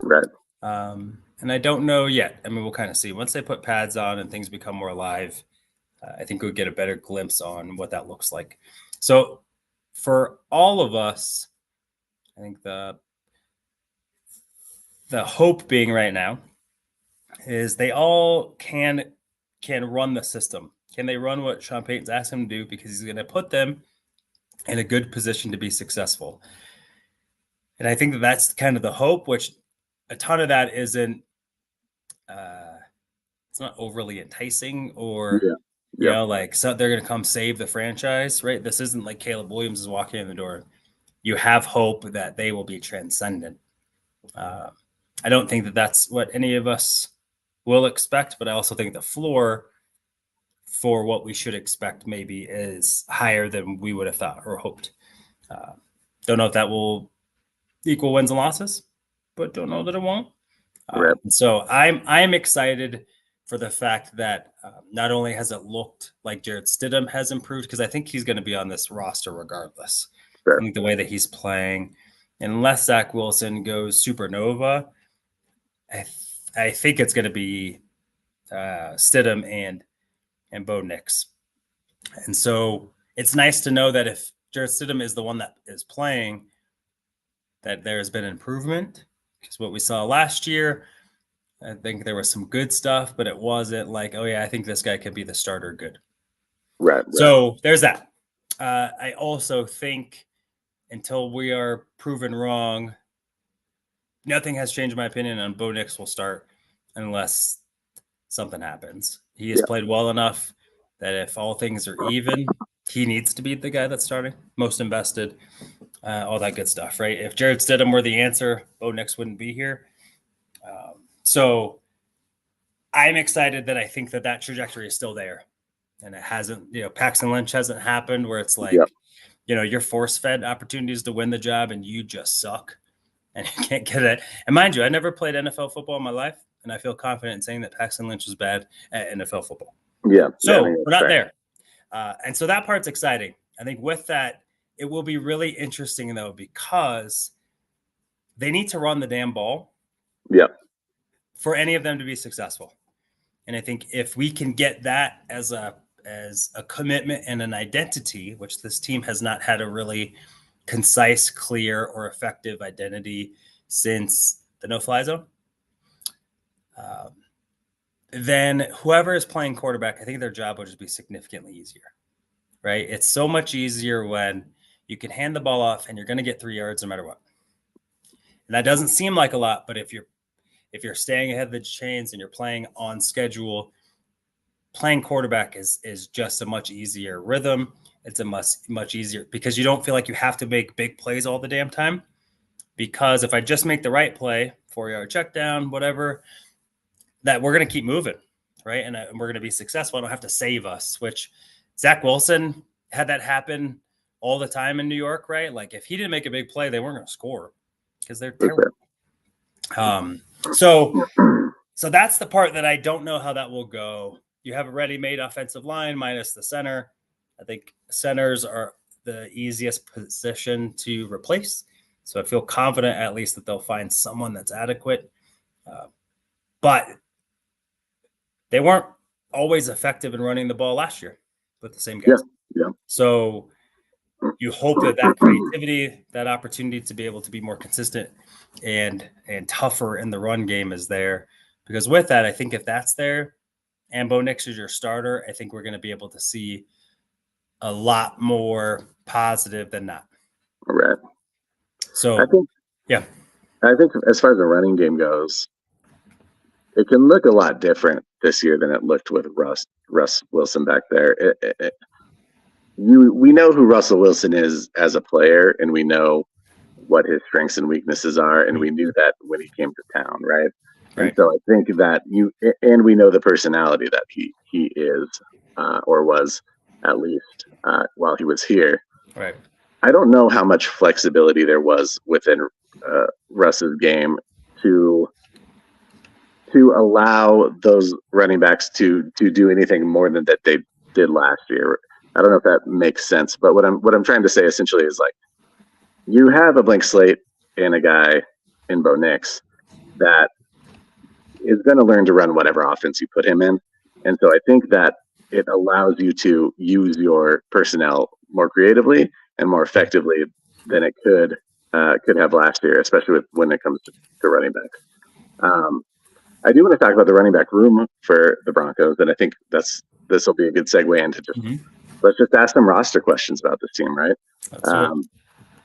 [SPEAKER 1] Right.
[SPEAKER 2] And I don't know yet. I mean, we'll kind of see. Once they put pads on and things become more alive, I think we'll get a better glimpse on what that looks like. So for all of us, I think the hope being right now is they all can run the system. Can they run what Sean Payton's asked them to do? Because he's going to put them in a good position to be successful. And I think that that's kind of the hope, which a ton of that isn't, it's not overly enticing or, so they're going to come save the franchise, right? This isn't like Caleb Williams is walking in the door. You have hope that they will be transcendent. I don't think that that's what any of us will expect, but I also think the floor for what we should expect maybe is higher than we would have thought or hoped. Don't know if that will equal wins and losses, but don't know that it won't. So I'm excited for the fact that not only has it looked like Jarrett Stidham has improved, because I think he's going to be on this roster regardless. I think the way that he's playing, unless Zach Wilson goes supernova, I think it's going to be Stidham and Bo Nix. And so it's nice to know that if Jarrett Stidham is the one that is playing, that there has been improvement. Because what we saw last year, I think there was some good stuff, but it wasn't like, oh yeah, I think this guy could be the starter good.
[SPEAKER 1] Right.
[SPEAKER 2] So there's that. I also think until we are proven wrong, nothing has changed my opinion on Bo Nix will start unless something happens. He has played well enough that if all things are even, he needs to be the guy that's starting, most invested, all that good stuff, right? If Jarrett Stidham were the answer, Bo Nix wouldn't be here. So I'm excited that I think that trajectory is still there. And it hasn't, Paxton Lynch hasn't happened where it's like, you're force-fed opportunities to win the job and you just suck and you can't get it. And mind you, I never played NFL football in my life, and I feel confident in saying that Paxton Lynch was bad at NFL football.
[SPEAKER 1] Yeah.
[SPEAKER 2] So we're not there. And so that part's exciting. I think with that, it will be really interesting, though, because they need to run the damn ball for any of them to be successful. And I think if we can get that as a commitment and an identity, which this team has not had a really concise, clear, or effective identity since the no-fly zone, then whoever is playing quarterback, I think their job will just be significantly easier, right? It's so much easier when you can hand the ball off and you're going to get 3 yards no matter what. And that doesn't seem like a lot, but if you're staying ahead of the chains and you're playing on schedule, playing quarterback is just a much easier rhythm. It's a much easier because you don't feel like you have to make big plays all the damn time. Because if I just make the right play, 4-yard check down, whatever, that we're going to keep moving, right? And we're going to be successful. I don't have to save us, which Zach Wilson had that happen all the time in New York, right? Like if he didn't make a big play, they weren't going to score because they're terrible. So that's the part that I don't know how that will go. You have a ready-made offensive line minus the center. I think centers are the easiest position to replace. So I feel confident at least that they'll find someone that's adequate. But they weren't always effective in running the ball last year with the same guys.
[SPEAKER 1] Yeah.
[SPEAKER 2] So you hope that creativity, that opportunity to be able to be more consistent and tougher in the run game is there. Because with that, I think if that's there and Bo Nix is your starter, I think we're going to be able to see a lot more positive than not.
[SPEAKER 1] Right.
[SPEAKER 2] So
[SPEAKER 1] I think as far as the running game goes, it can look a lot different this year than it looked with Russ Wilson back there. We know who Russell Wilson is as a player, and we know what his strengths and weaknesses are, and we knew that when he came to town, right? And so I think that we know the personality that he is or was, at least while he was here.
[SPEAKER 2] Right.
[SPEAKER 1] I don't know how much flexibility there was within Russ's game to allow those running backs to do anything more than that they did last year. I don't know if that makes sense, but what I'm trying to say essentially is, like, you have a blank slate and a guy in Bo Nix that is going to learn to run whatever offense you put him in. And so I think that it allows you to use your personnel more creatively and more effectively than it could have last year, especially when it comes to running backs. I do want to talk about the running back room for the Broncos, and I think this will be a good segue into let's just ask some roster questions about this team, right?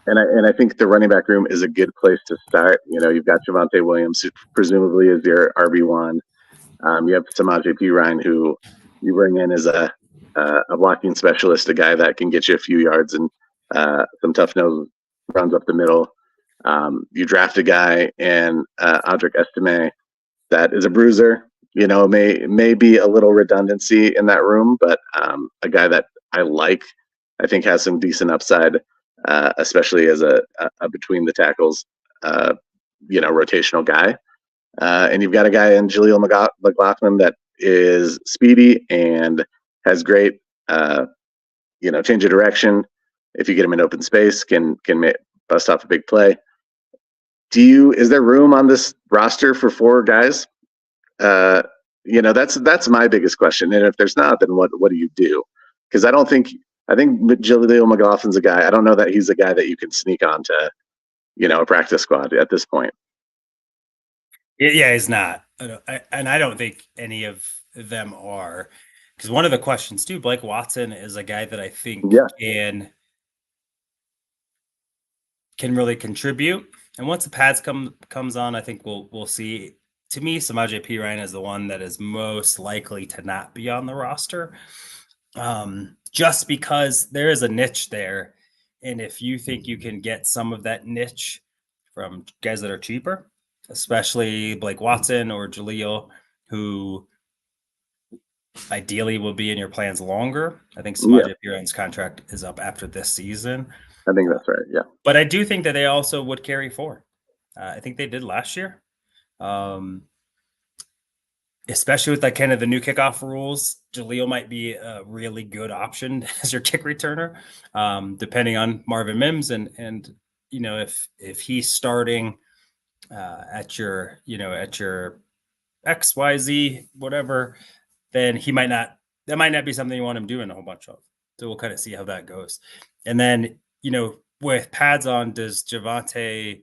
[SPEAKER 1] And I think the running back room is a good place to start. You've got Javonte Williams, who presumably is your RB1. You have Samaje Perine, who you bring in as a blocking specialist, a guy that can get you a few yards and some tough nose runs up the middle. You draft a guy in Audric Estime that is a bruiser. May be a little redundancy in that room, but a guy that I think has some decent upside, especially as a between the tackles, rotational guy. And you've got a guy in Jaleel McLaughlin that is speedy and has great, change of direction. If you get him in open space, can bust off a big play. Is there room on this roster for 4 guys? That's my biggest question. And if there's not, then what do you do? Because I think Jaleel McLaughlin's a guy. I don't know that he's a guy that you can sneak onto, a practice squad at this point.
[SPEAKER 2] Yeah, he's not. I don't think any of them are. Because one of the questions too, Blake Watson is a guy that I think can really contribute. And once the pads comes on, I think we'll see. To me, Samaje Perine is the one that is most likely to not be on the roster, just because there is a niche there. And if you think you can get some of that niche from guys that are cheaper, especially Blake Watson or Jaleel, who ideally will be in your plans longer. I think Samaje Perine's contract is up after this season.
[SPEAKER 1] I think that's right, yeah.
[SPEAKER 2] But I do think that they also would carry 4. I think they did last year. Especially with kind of the new kickoff rules, Jaleel might be a really good option as your kick returner, depending on Marvin Mims and if he's starting at your XYZ whatever, then that might not be something you want him doing a whole bunch of. So we'll kind of see how that goes. And then with pads on, does Javonte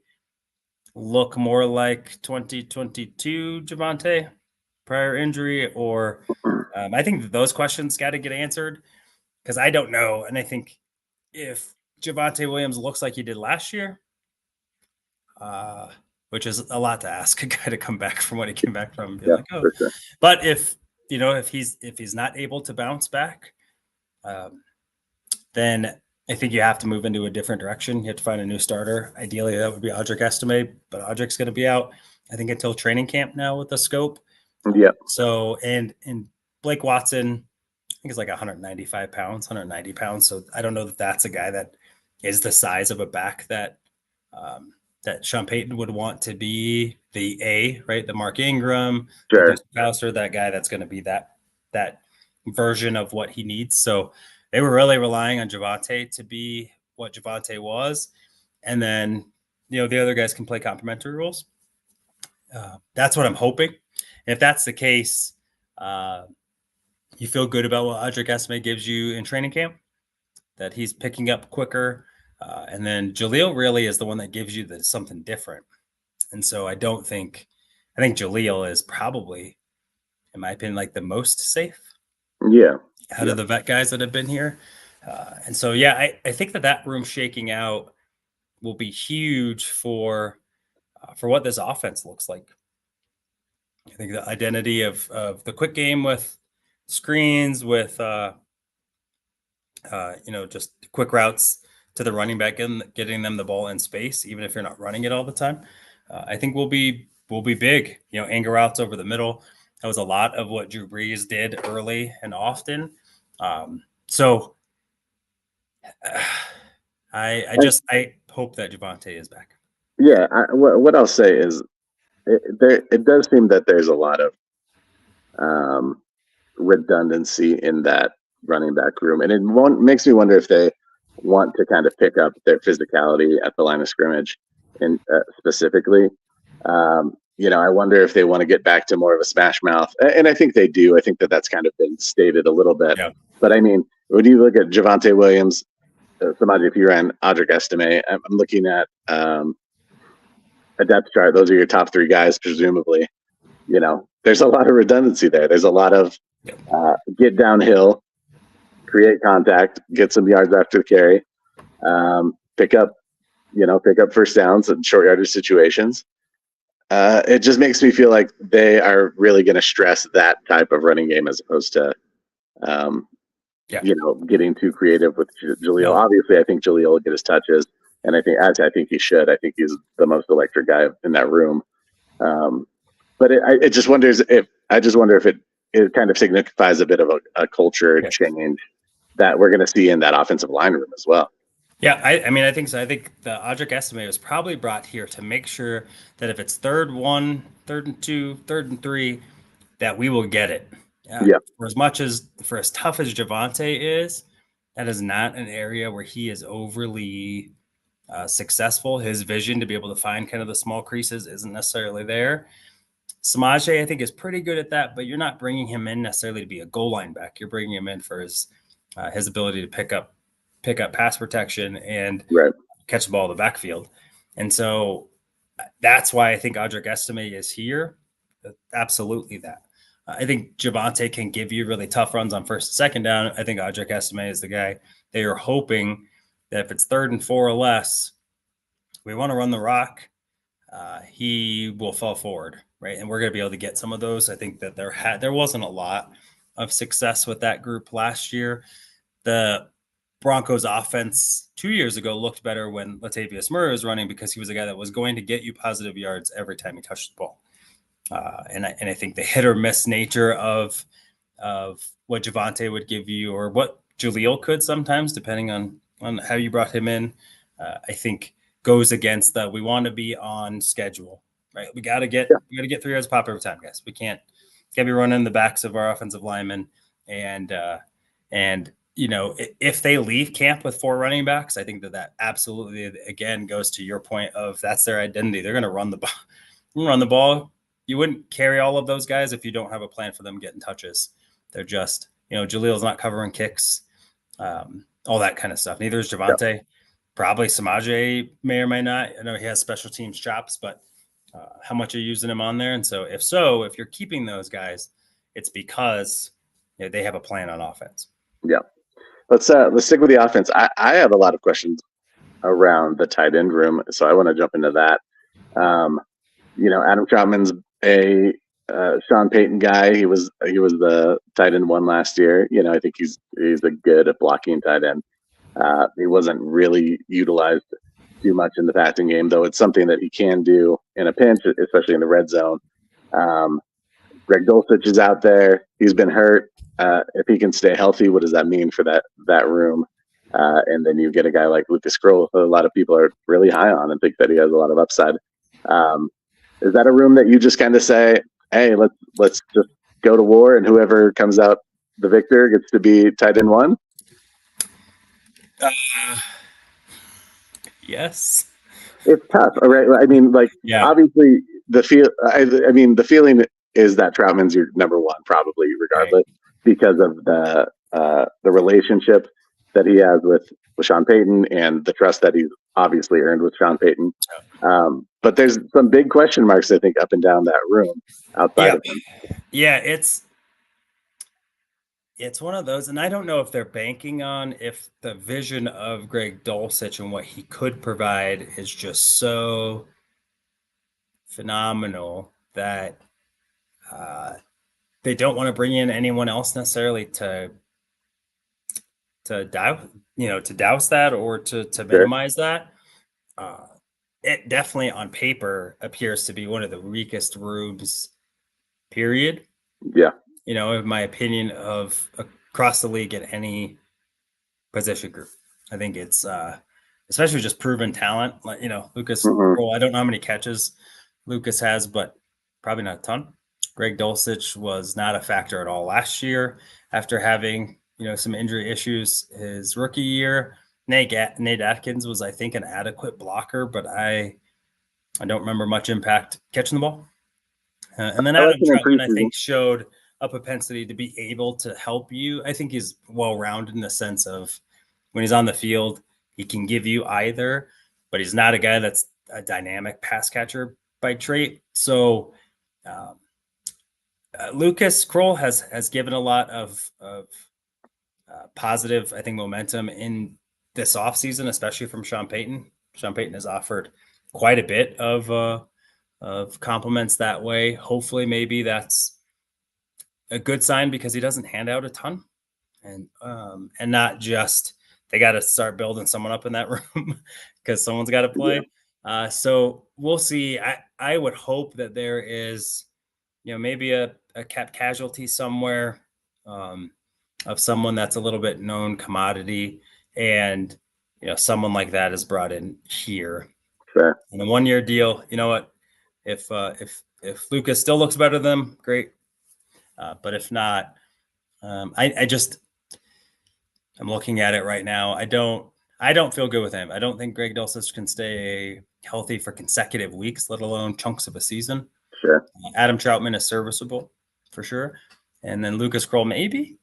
[SPEAKER 2] look more like 2022 Javonte prior injury, or I think those questions got to get answered because I don't know. And I think if Javonte Williams looks like he did last year, which is a lot to ask a guy to come back from what he came back from, and be
[SPEAKER 1] sure.
[SPEAKER 2] But if he's not able to bounce back, then I think you have to move into a different direction. You have to find a new starter. Ideally, that would be Audric Estime, but Audric's going to be out, I think, until training camp now with the scope.
[SPEAKER 1] Yeah.
[SPEAKER 2] So, and Blake Watson, I think is like 195 pounds, 190 pounds. So I don't know that that's a guy that is the size of a back that Sean Payton would want to be the A, right? The Mark Ingram,
[SPEAKER 1] sure.
[SPEAKER 2] That guy that's going to be that version of what he needs. So they were really relying on Javonte to be what Javonte was. And then, the other guys can play complementary roles. That's what I'm hoping. And if that's the case, You feel good about what Audric Esme gives you in training camp, that he's picking up quicker. And then Jaleel really is the one that gives you something different. And so I think Jaleel is probably, in my opinion, like the most safe.
[SPEAKER 1] Yeah.
[SPEAKER 2] Out of the vet guys that have been here. And so, yeah, I think that room shaking out will be huge for what this offense looks like. I think the identity of the quick game with screens, with just quick routes to the running back and getting them the ball in space, even if you're not running it all the time. I think will be big. Anger routes over the middle. That was a lot of what Drew Brees did early and often. So I hope that Javonte is back.
[SPEAKER 1] Yeah. What I'll say is it does seem that there's a lot of redundancy in that running back room, and it makes me wonder if they want to kind of pick up their physicality at the line of scrimmage, and specifically, I wonder if they want to get back to more of a smash mouth, and I think they do. I think that's kind of been stated a little bit, but I mean, when you look at Javonte Williams, Samaje Perine, Audric Estime, I'm looking at a depth chart. Those are your top three guys, presumably. There's a lot of redundancy there. There's a lot of get downhill, create contact, get some yards after the carry, pick up first downs in short yardage situations. It just makes me feel like they are really going to stress that type of running game as opposed to, getting too creative with Jaleel. No. Obviously, I think Jaleel will get his touches, and I think he should. I think he's the most electric guy in that room. But I just wonder if it kind of signifies a bit of a culture change that we're going to see in that offensive line room as well.
[SPEAKER 2] Yeah, I think so. I think the Audric Estime was probably brought here to make sure that if it's 3rd and 2, 3rd and 3, that we will get it. For as tough as Javonte is, that is not an area where he is overly successful. His vision to be able to find kind of the small creases isn't necessarily there. Samaje, I think, is pretty good at that, but you're not bringing him in necessarily to be a goal line back. You're bringing him in for his ability to pick up pass protection and catch the ball in the backfield. And so that's why I think Audric Estime is here. Absolutely that. I think Javonte can give you really tough runs on 1st and 2nd down. I think Audric Estime is the guy. They are hoping that if it's 3rd and 4 or less, we want to run the rock. He will fall forward, right? And we're going to be able to get some of those. I think that there wasn't a lot of success with that group last year. The Broncos offense 2 years ago looked better when Latavius Murray was running because he was a guy that was going to get you positive yards every time he touched the ball. And I think the hit or miss nature of what Javonte would give you or what Jaleel could sometimes, depending on how you brought him in, I think goes against that. We want to be on schedule, right? We got to get 3 yards pop every time, guys. We can't be running the backs of our offensive linemen. And if they leave camp with 4 running backs, I think that absolutely, again, goes to your point of that's their identity. They're going to run the ball. You wouldn't carry all of those guys if you don't have a plan for them getting touches. They're just, Jaleel's not covering kicks, all that kind of stuff. Neither is Javonte. Yep. Probably Samaje may or may not. I know he has special teams chops, but how much are you using him on there? And so, if you're keeping those guys, it's because they have a plan on offense.
[SPEAKER 1] Yeah. Let's stick with the offense. I have a lot of questions around the tight end room, so I want to jump into that. Adam Troutman's a Sean Payton guy. He was the tight end 1 last year. I think he's a good at blocking tight end. He wasn't really utilized too much in the passing game, though it's something that he can do in a pinch, especially in the red zone. Greg Dulcich is out there. He's been hurt. If he can stay healthy, what does that mean for that room? And then you get a guy like Lucas Skrull, who a lot of people are really high on and think that he has a lot of upside. Is that a room that you just kind of say, hey, let's just go to war, and whoever comes out the victor gets to be tight end 1?
[SPEAKER 2] Yes.
[SPEAKER 1] It's tough, all right? I mean, obviously the feeling is that Troutman's your number 1, probably, regardless. because of the relationship that he has with Sean Payton and the trust that he's obviously earned with Sean Payton. But there's some big question marks, I think, up and down that room outside of him.
[SPEAKER 2] Yeah, it's one of those, and I don't know if they're banking on if the vision of Greg Dulcich and what he could provide is just so phenomenal that they don't want to bring in anyone else necessarily to douse that or to minimize that. It definitely on paper appears to be one of the weakest rooms, period.
[SPEAKER 1] Yeah.
[SPEAKER 2] In my opinion, of across the league at any position group. I think it's especially just proven talent. Like, Lucas, well, I don't know how many catches Lucas has, but probably not a ton. Greg Dulcich was not a factor at all last year after having, some injury issues his rookie year. Nate Atkins was, I think, an adequate blocker, but I don't remember much impact catching the ball. And then Adam Troutman, I think, showed a propensity to be able to help you. I think he's well-rounded in the sense of when he's on the field, he can give you either, but he's not a guy that's a dynamic pass catcher by trait. So Lucas Kroll has given a lot of positive, I think, momentum in this offseason, especially from Sean Payton. Sean Payton has offered quite a bit of compliments that way. Hopefully, maybe that's a good sign because he doesn't hand out a ton, and not just they got to start building someone up in that room because someone's got to play. Yeah. So we'll see. I would hope that there is, maybe a cap casualty somewhere of someone that's a little bit known commodity, and someone like that is brought in here.
[SPEAKER 1] Sure.
[SPEAKER 2] In a 1-year deal, you know what? If Lucas still looks better than them, great. But if not, I'm looking at it right now. I don't feel good with him. I don't think Greg Dulcich can stay healthy for consecutive weeks, let alone chunks of a season.
[SPEAKER 1] Sure.
[SPEAKER 2] Adam Troutman is serviceable for sure. And then Lucas Kroll, maybe,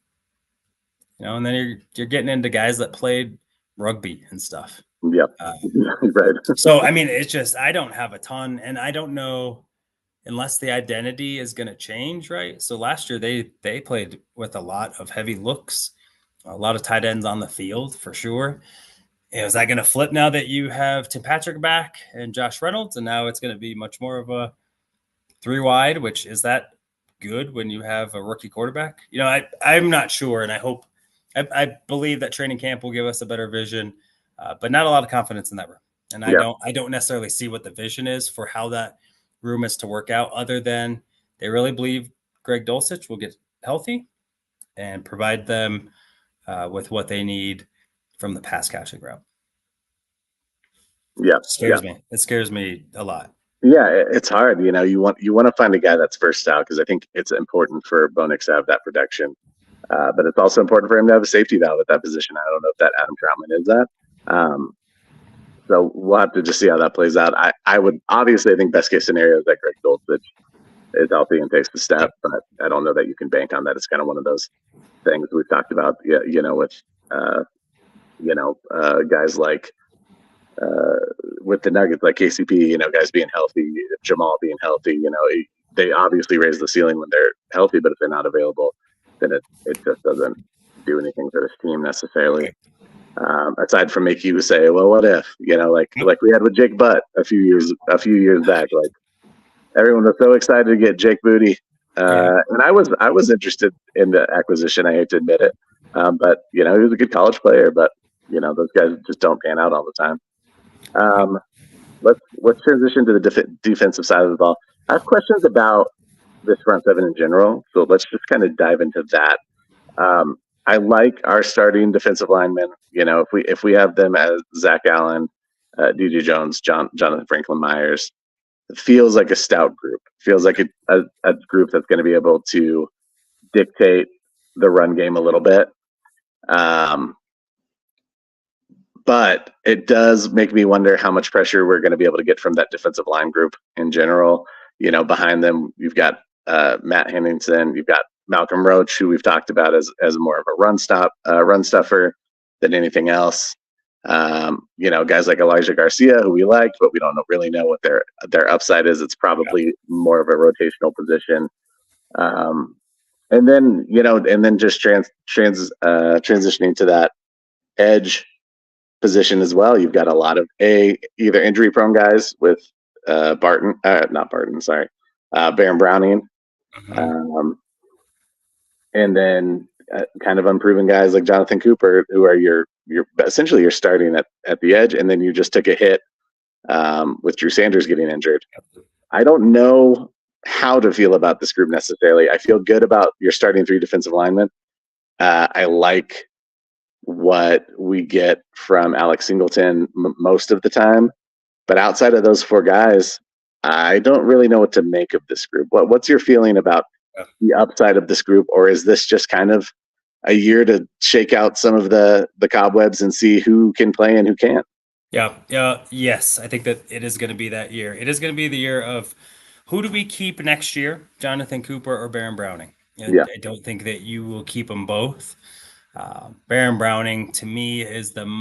[SPEAKER 2] and then you're getting into guys that played rugby and stuff.
[SPEAKER 1] Yeah. Right.
[SPEAKER 2] So, I mean, it's just, I don't have a ton, and I don't know unless the identity is going to change, right? So last year they played with a lot of heavy looks, a lot of tight ends on the field for sure. Is that going to flip now that you have Tim Patrick back and Josh Reynolds, and now it's going to be much more of a 3 wide, which is that good when you have a rookie quarterback? I'm not sure, and I believe that training camp will give us a better vision, but not a lot of confidence in that room. And I don't necessarily see what the vision is for how that room is to work out, other than they really believe Greg Dulcich will get healthy and provide them with what they need from the pass catching route.
[SPEAKER 1] Yeah.
[SPEAKER 2] It scares me a lot.
[SPEAKER 1] Yeah, it's hard. You want to find a guy that's versatile, because I think it's important for Bo Nix to have that protection. But it's also important for him to have a safety valve at that position. I don't know if that Adam Troutman is that. So we'll have to just see how that plays out. I would obviously, I think best case scenario is that Greg Dulcich is healthy and takes the step, but I don't know that you can bank on that. It's kind of one of those things we've talked about, with guys like with the Nuggets, like KCP, guys being healthy, Jamal being healthy. They obviously raise the ceiling when they're healthy, but if they're not available, then it just doesn't do anything for this team necessarily. Aside from make you say, well, what if, like we had with Jake Butt a few years back, like everyone was so excited to get Jake Booty. And I was interested in the acquisition. I hate to admit it. But he was a good college player, but those guys just don't pan out all the time. Let's transition to the defensive side of the ball. I have questions about this front seven in general. So let's just kind of dive into that. I like our starting defensive linemen. If we have them as Zach Allen, DJ Jones, Jonathan Franklin Myers, it feels like a stout group. Feels like a group that's going to be able to dictate the run game a little bit. But it does make me wonder how much pressure we're going to be able to get from that defensive line group in general. Behind them, you've got Matt Henningsen. You've got Malcolm Roach, who we've talked about as more of a run stuffer than anything else. Guys like Elijah Garcia, who we like, but we don't really know what their upside is. It's probably more of a rotational position. And then just transitioning to that edge position as well. You've got a lot of either injury prone guys with Baron Browning, and then kind of unproven guys like Jonathan Cooper, who are you're essentially you're starting at the edge, and then you just took a hit with Drew Sanders getting injured. I don't know how to feel about this group necessarily. I feel good about your starting 3 defensive linemen. I like what we get from Alex Singleton most of the time, but outside of those 4 guys, I don't really know what to make of this group. What's your feeling about the upside of this group, or is this just kind of a year to shake out some of the cobwebs and see who can play and who can't?
[SPEAKER 2] Yes, I think that it is going to be that year. It is going to be the year of who do we keep next year, Jonathan Cooper or Baron Browning? I don't think that you will keep them both. Baron Browning, to me, is definitely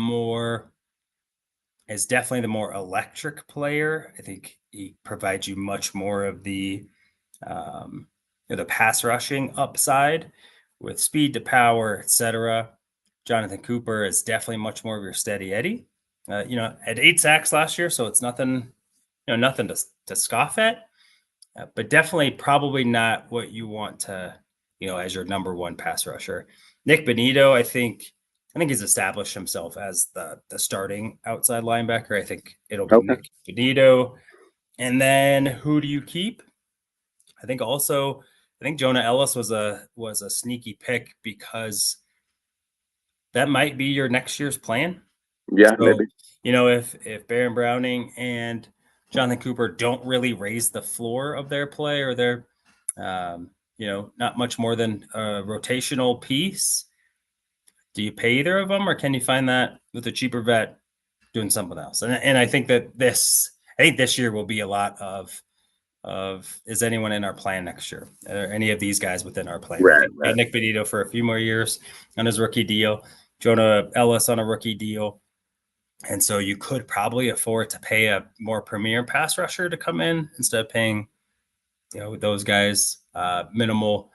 [SPEAKER 2] the more electric player. I think he provides you much more of the pass rushing upside with speed to power, etc. Jonathan Cooper is definitely much more of your steady Eddie. At 8 sacks last year, so it's nothing to scoff at, but definitely probably not what you want to, as your number 1 pass rusher. Nick Benito, I think he's established himself as the starting outside linebacker. I think it'll be Nick Benito. And then who do you keep? I think Jonah Ellis was a sneaky pick because that might be your next year's plan.
[SPEAKER 1] Yeah, so, maybe.
[SPEAKER 2] If Baron Browning and Jonathan Cooper don't really raise the floor of their play, or they're not much more than a rotational piece, do you pay either of them, or can you find that with a cheaper vet doing something else? And I think that this year will be a lot of is anyone in our plan next year? Are any of these guys within our plan?
[SPEAKER 1] Right.
[SPEAKER 2] Nick Benito for a few more years on his rookie deal, Jonah Ellis on a rookie deal. And so you could probably afford to pay a more premier pass rusher to come in instead of paying, those guys minimally.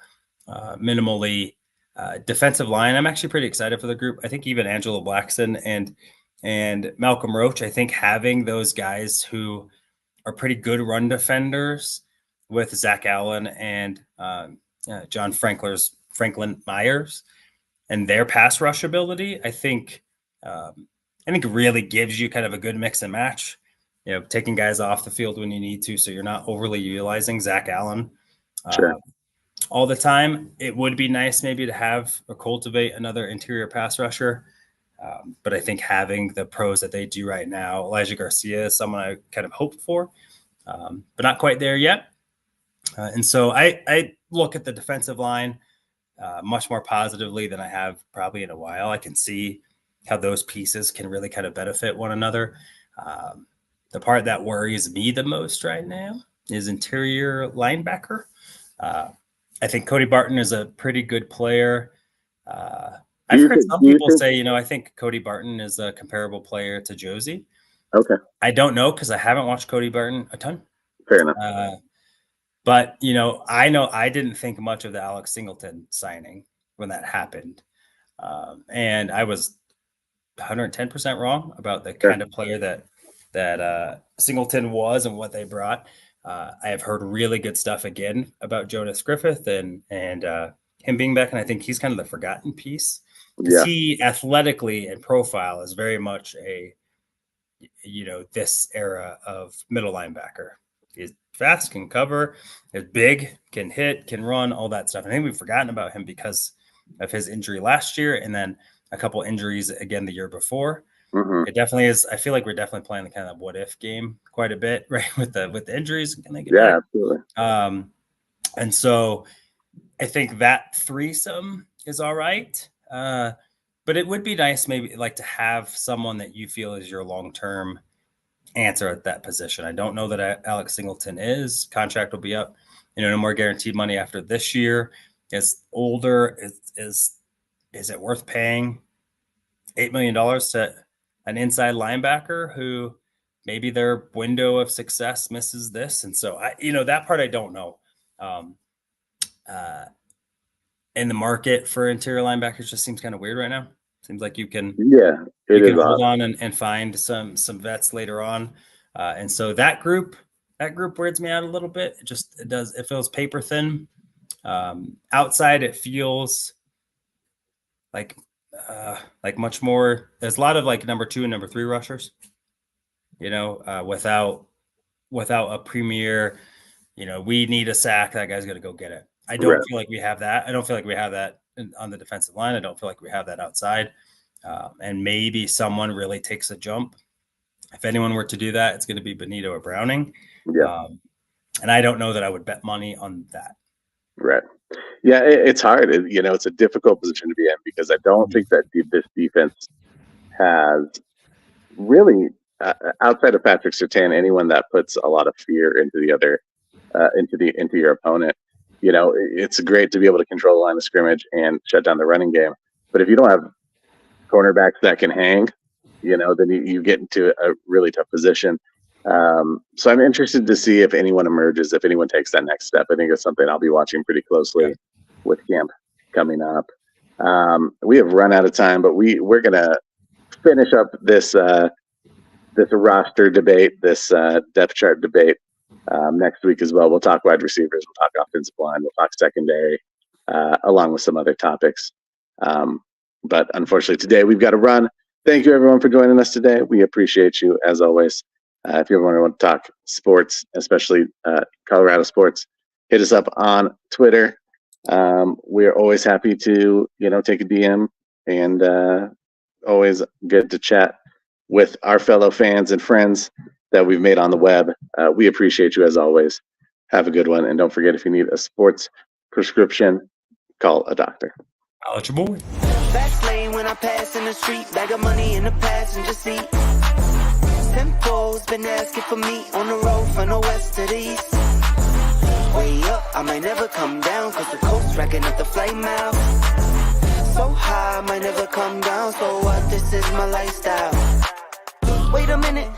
[SPEAKER 2] Defensive line, I'm actually pretty excited for the group. I think even Angelo Blackson and Malcolm Roach, I think having those guys who are pretty good run defenders with Zach Allen and John Franklin Myers and their pass rush ability, I think really gives you kind of a good mix and match, taking guys off the field when you need to, so you're not overly utilizing Zach Allen all the time. It would be nice maybe to have or cultivate another interior pass rusher. But I think having the pros that they do right now, Elijah Garcia is someone I kind of hoped for, but not quite there yet. And so I look at the defensive line much more positively than I have probably in a while. I can see how those pieces can really kind of benefit one another. The part that worries me the most right now is interior linebacker. I think Cody Barton is a pretty good player. I've heard some people say, I think Cody Barton is a comparable player to Josie.
[SPEAKER 1] Okay.
[SPEAKER 2] I don't know because I haven't watched Cody Barton a ton.
[SPEAKER 1] Fair enough.
[SPEAKER 2] But, I know I didn't think much of the Alex Singleton signing when that happened. And I was 110% wrong about the kind of player that Singleton was and what they brought. I have heard really good stuff again about Jonas Griffith and him being back. And I think he's kind of the forgotten piece because he athletically and profile is very much this era of middle linebacker. He's fast, can cover, is big, can hit, can run, all that stuff. I think we've forgotten about him because of his injury last year and then a couple injuries again the year before. It definitely is. I feel like we're definitely playing the kind of what if game quite a bit, right? With the injuries. Can they get back?
[SPEAKER 1] Absolutely.
[SPEAKER 2] And so I think that threesome is all right. But it would be nice maybe like to have someone that you feel is your long-term answer at that position. I don't know that Alex Singleton is. Contract will be up no more guaranteed money after this year. Is older. Is it worth paying $8 million to an inside linebacker who maybe their window of success misses this? And so that part I don't know. In the market for interior linebackers just seems kind of weird right now. Seems like you can hold on and find some vets later on. And so that group weirds me out a little bit. It feels paper thin. Outside it feels like much more. There's a lot of like number 2 and number 3 rushers, without a premier, we need a sack. That guy's going to go get it. I don't feel like we have that. I don't feel like we have that on the defensive line. I don't feel like we have that outside. And maybe someone really takes a jump. If anyone were to do that, it's going to be Benito or Browning.
[SPEAKER 1] Yeah.
[SPEAKER 2] And I don't know that I would bet money on that.
[SPEAKER 1] Right. Yeah, it's hard. It's a difficult position to be in because I don't think that this defense has really, outside of Patrick Surtain, anyone that puts a lot of fear into the other, into your opponent. It's great to be able to control the line of scrimmage and shut down the running game. But if you don't have cornerbacks that can hang, then you get into a really tough position. So I'm interested to see if anyone emerges, if anyone takes that next step. I think it's something I'll be watching pretty closely with camp coming up. We have run out of time, but we're going to finish up this roster debate, this depth chart debate next week as well. We'll talk wide receivers, we'll talk offensive line, we'll talk secondary, along with some other topics. But unfortunately today we've got to run. Thank you everyone for joining us today. We appreciate you as always. If you ever want to talk sports, especially Colorado sports, hit us up on Twitter. We're always happy to, take a DM, and always good to chat with our fellow fans and friends that we've made on the web. We appreciate you as always. Have a good one. And don't forget, if you need a sports prescription, call a doctor.
[SPEAKER 2] I'll let your boy.
[SPEAKER 3] Fast lane when I pass in the street, bag of money in the passenger seat. Tempo's been asking for me on the road from the west to the east. Way up, I might never come down, cause the coast racking up the flight miles. So high, I might never come down, so what, this is my lifestyle. Wait a minute.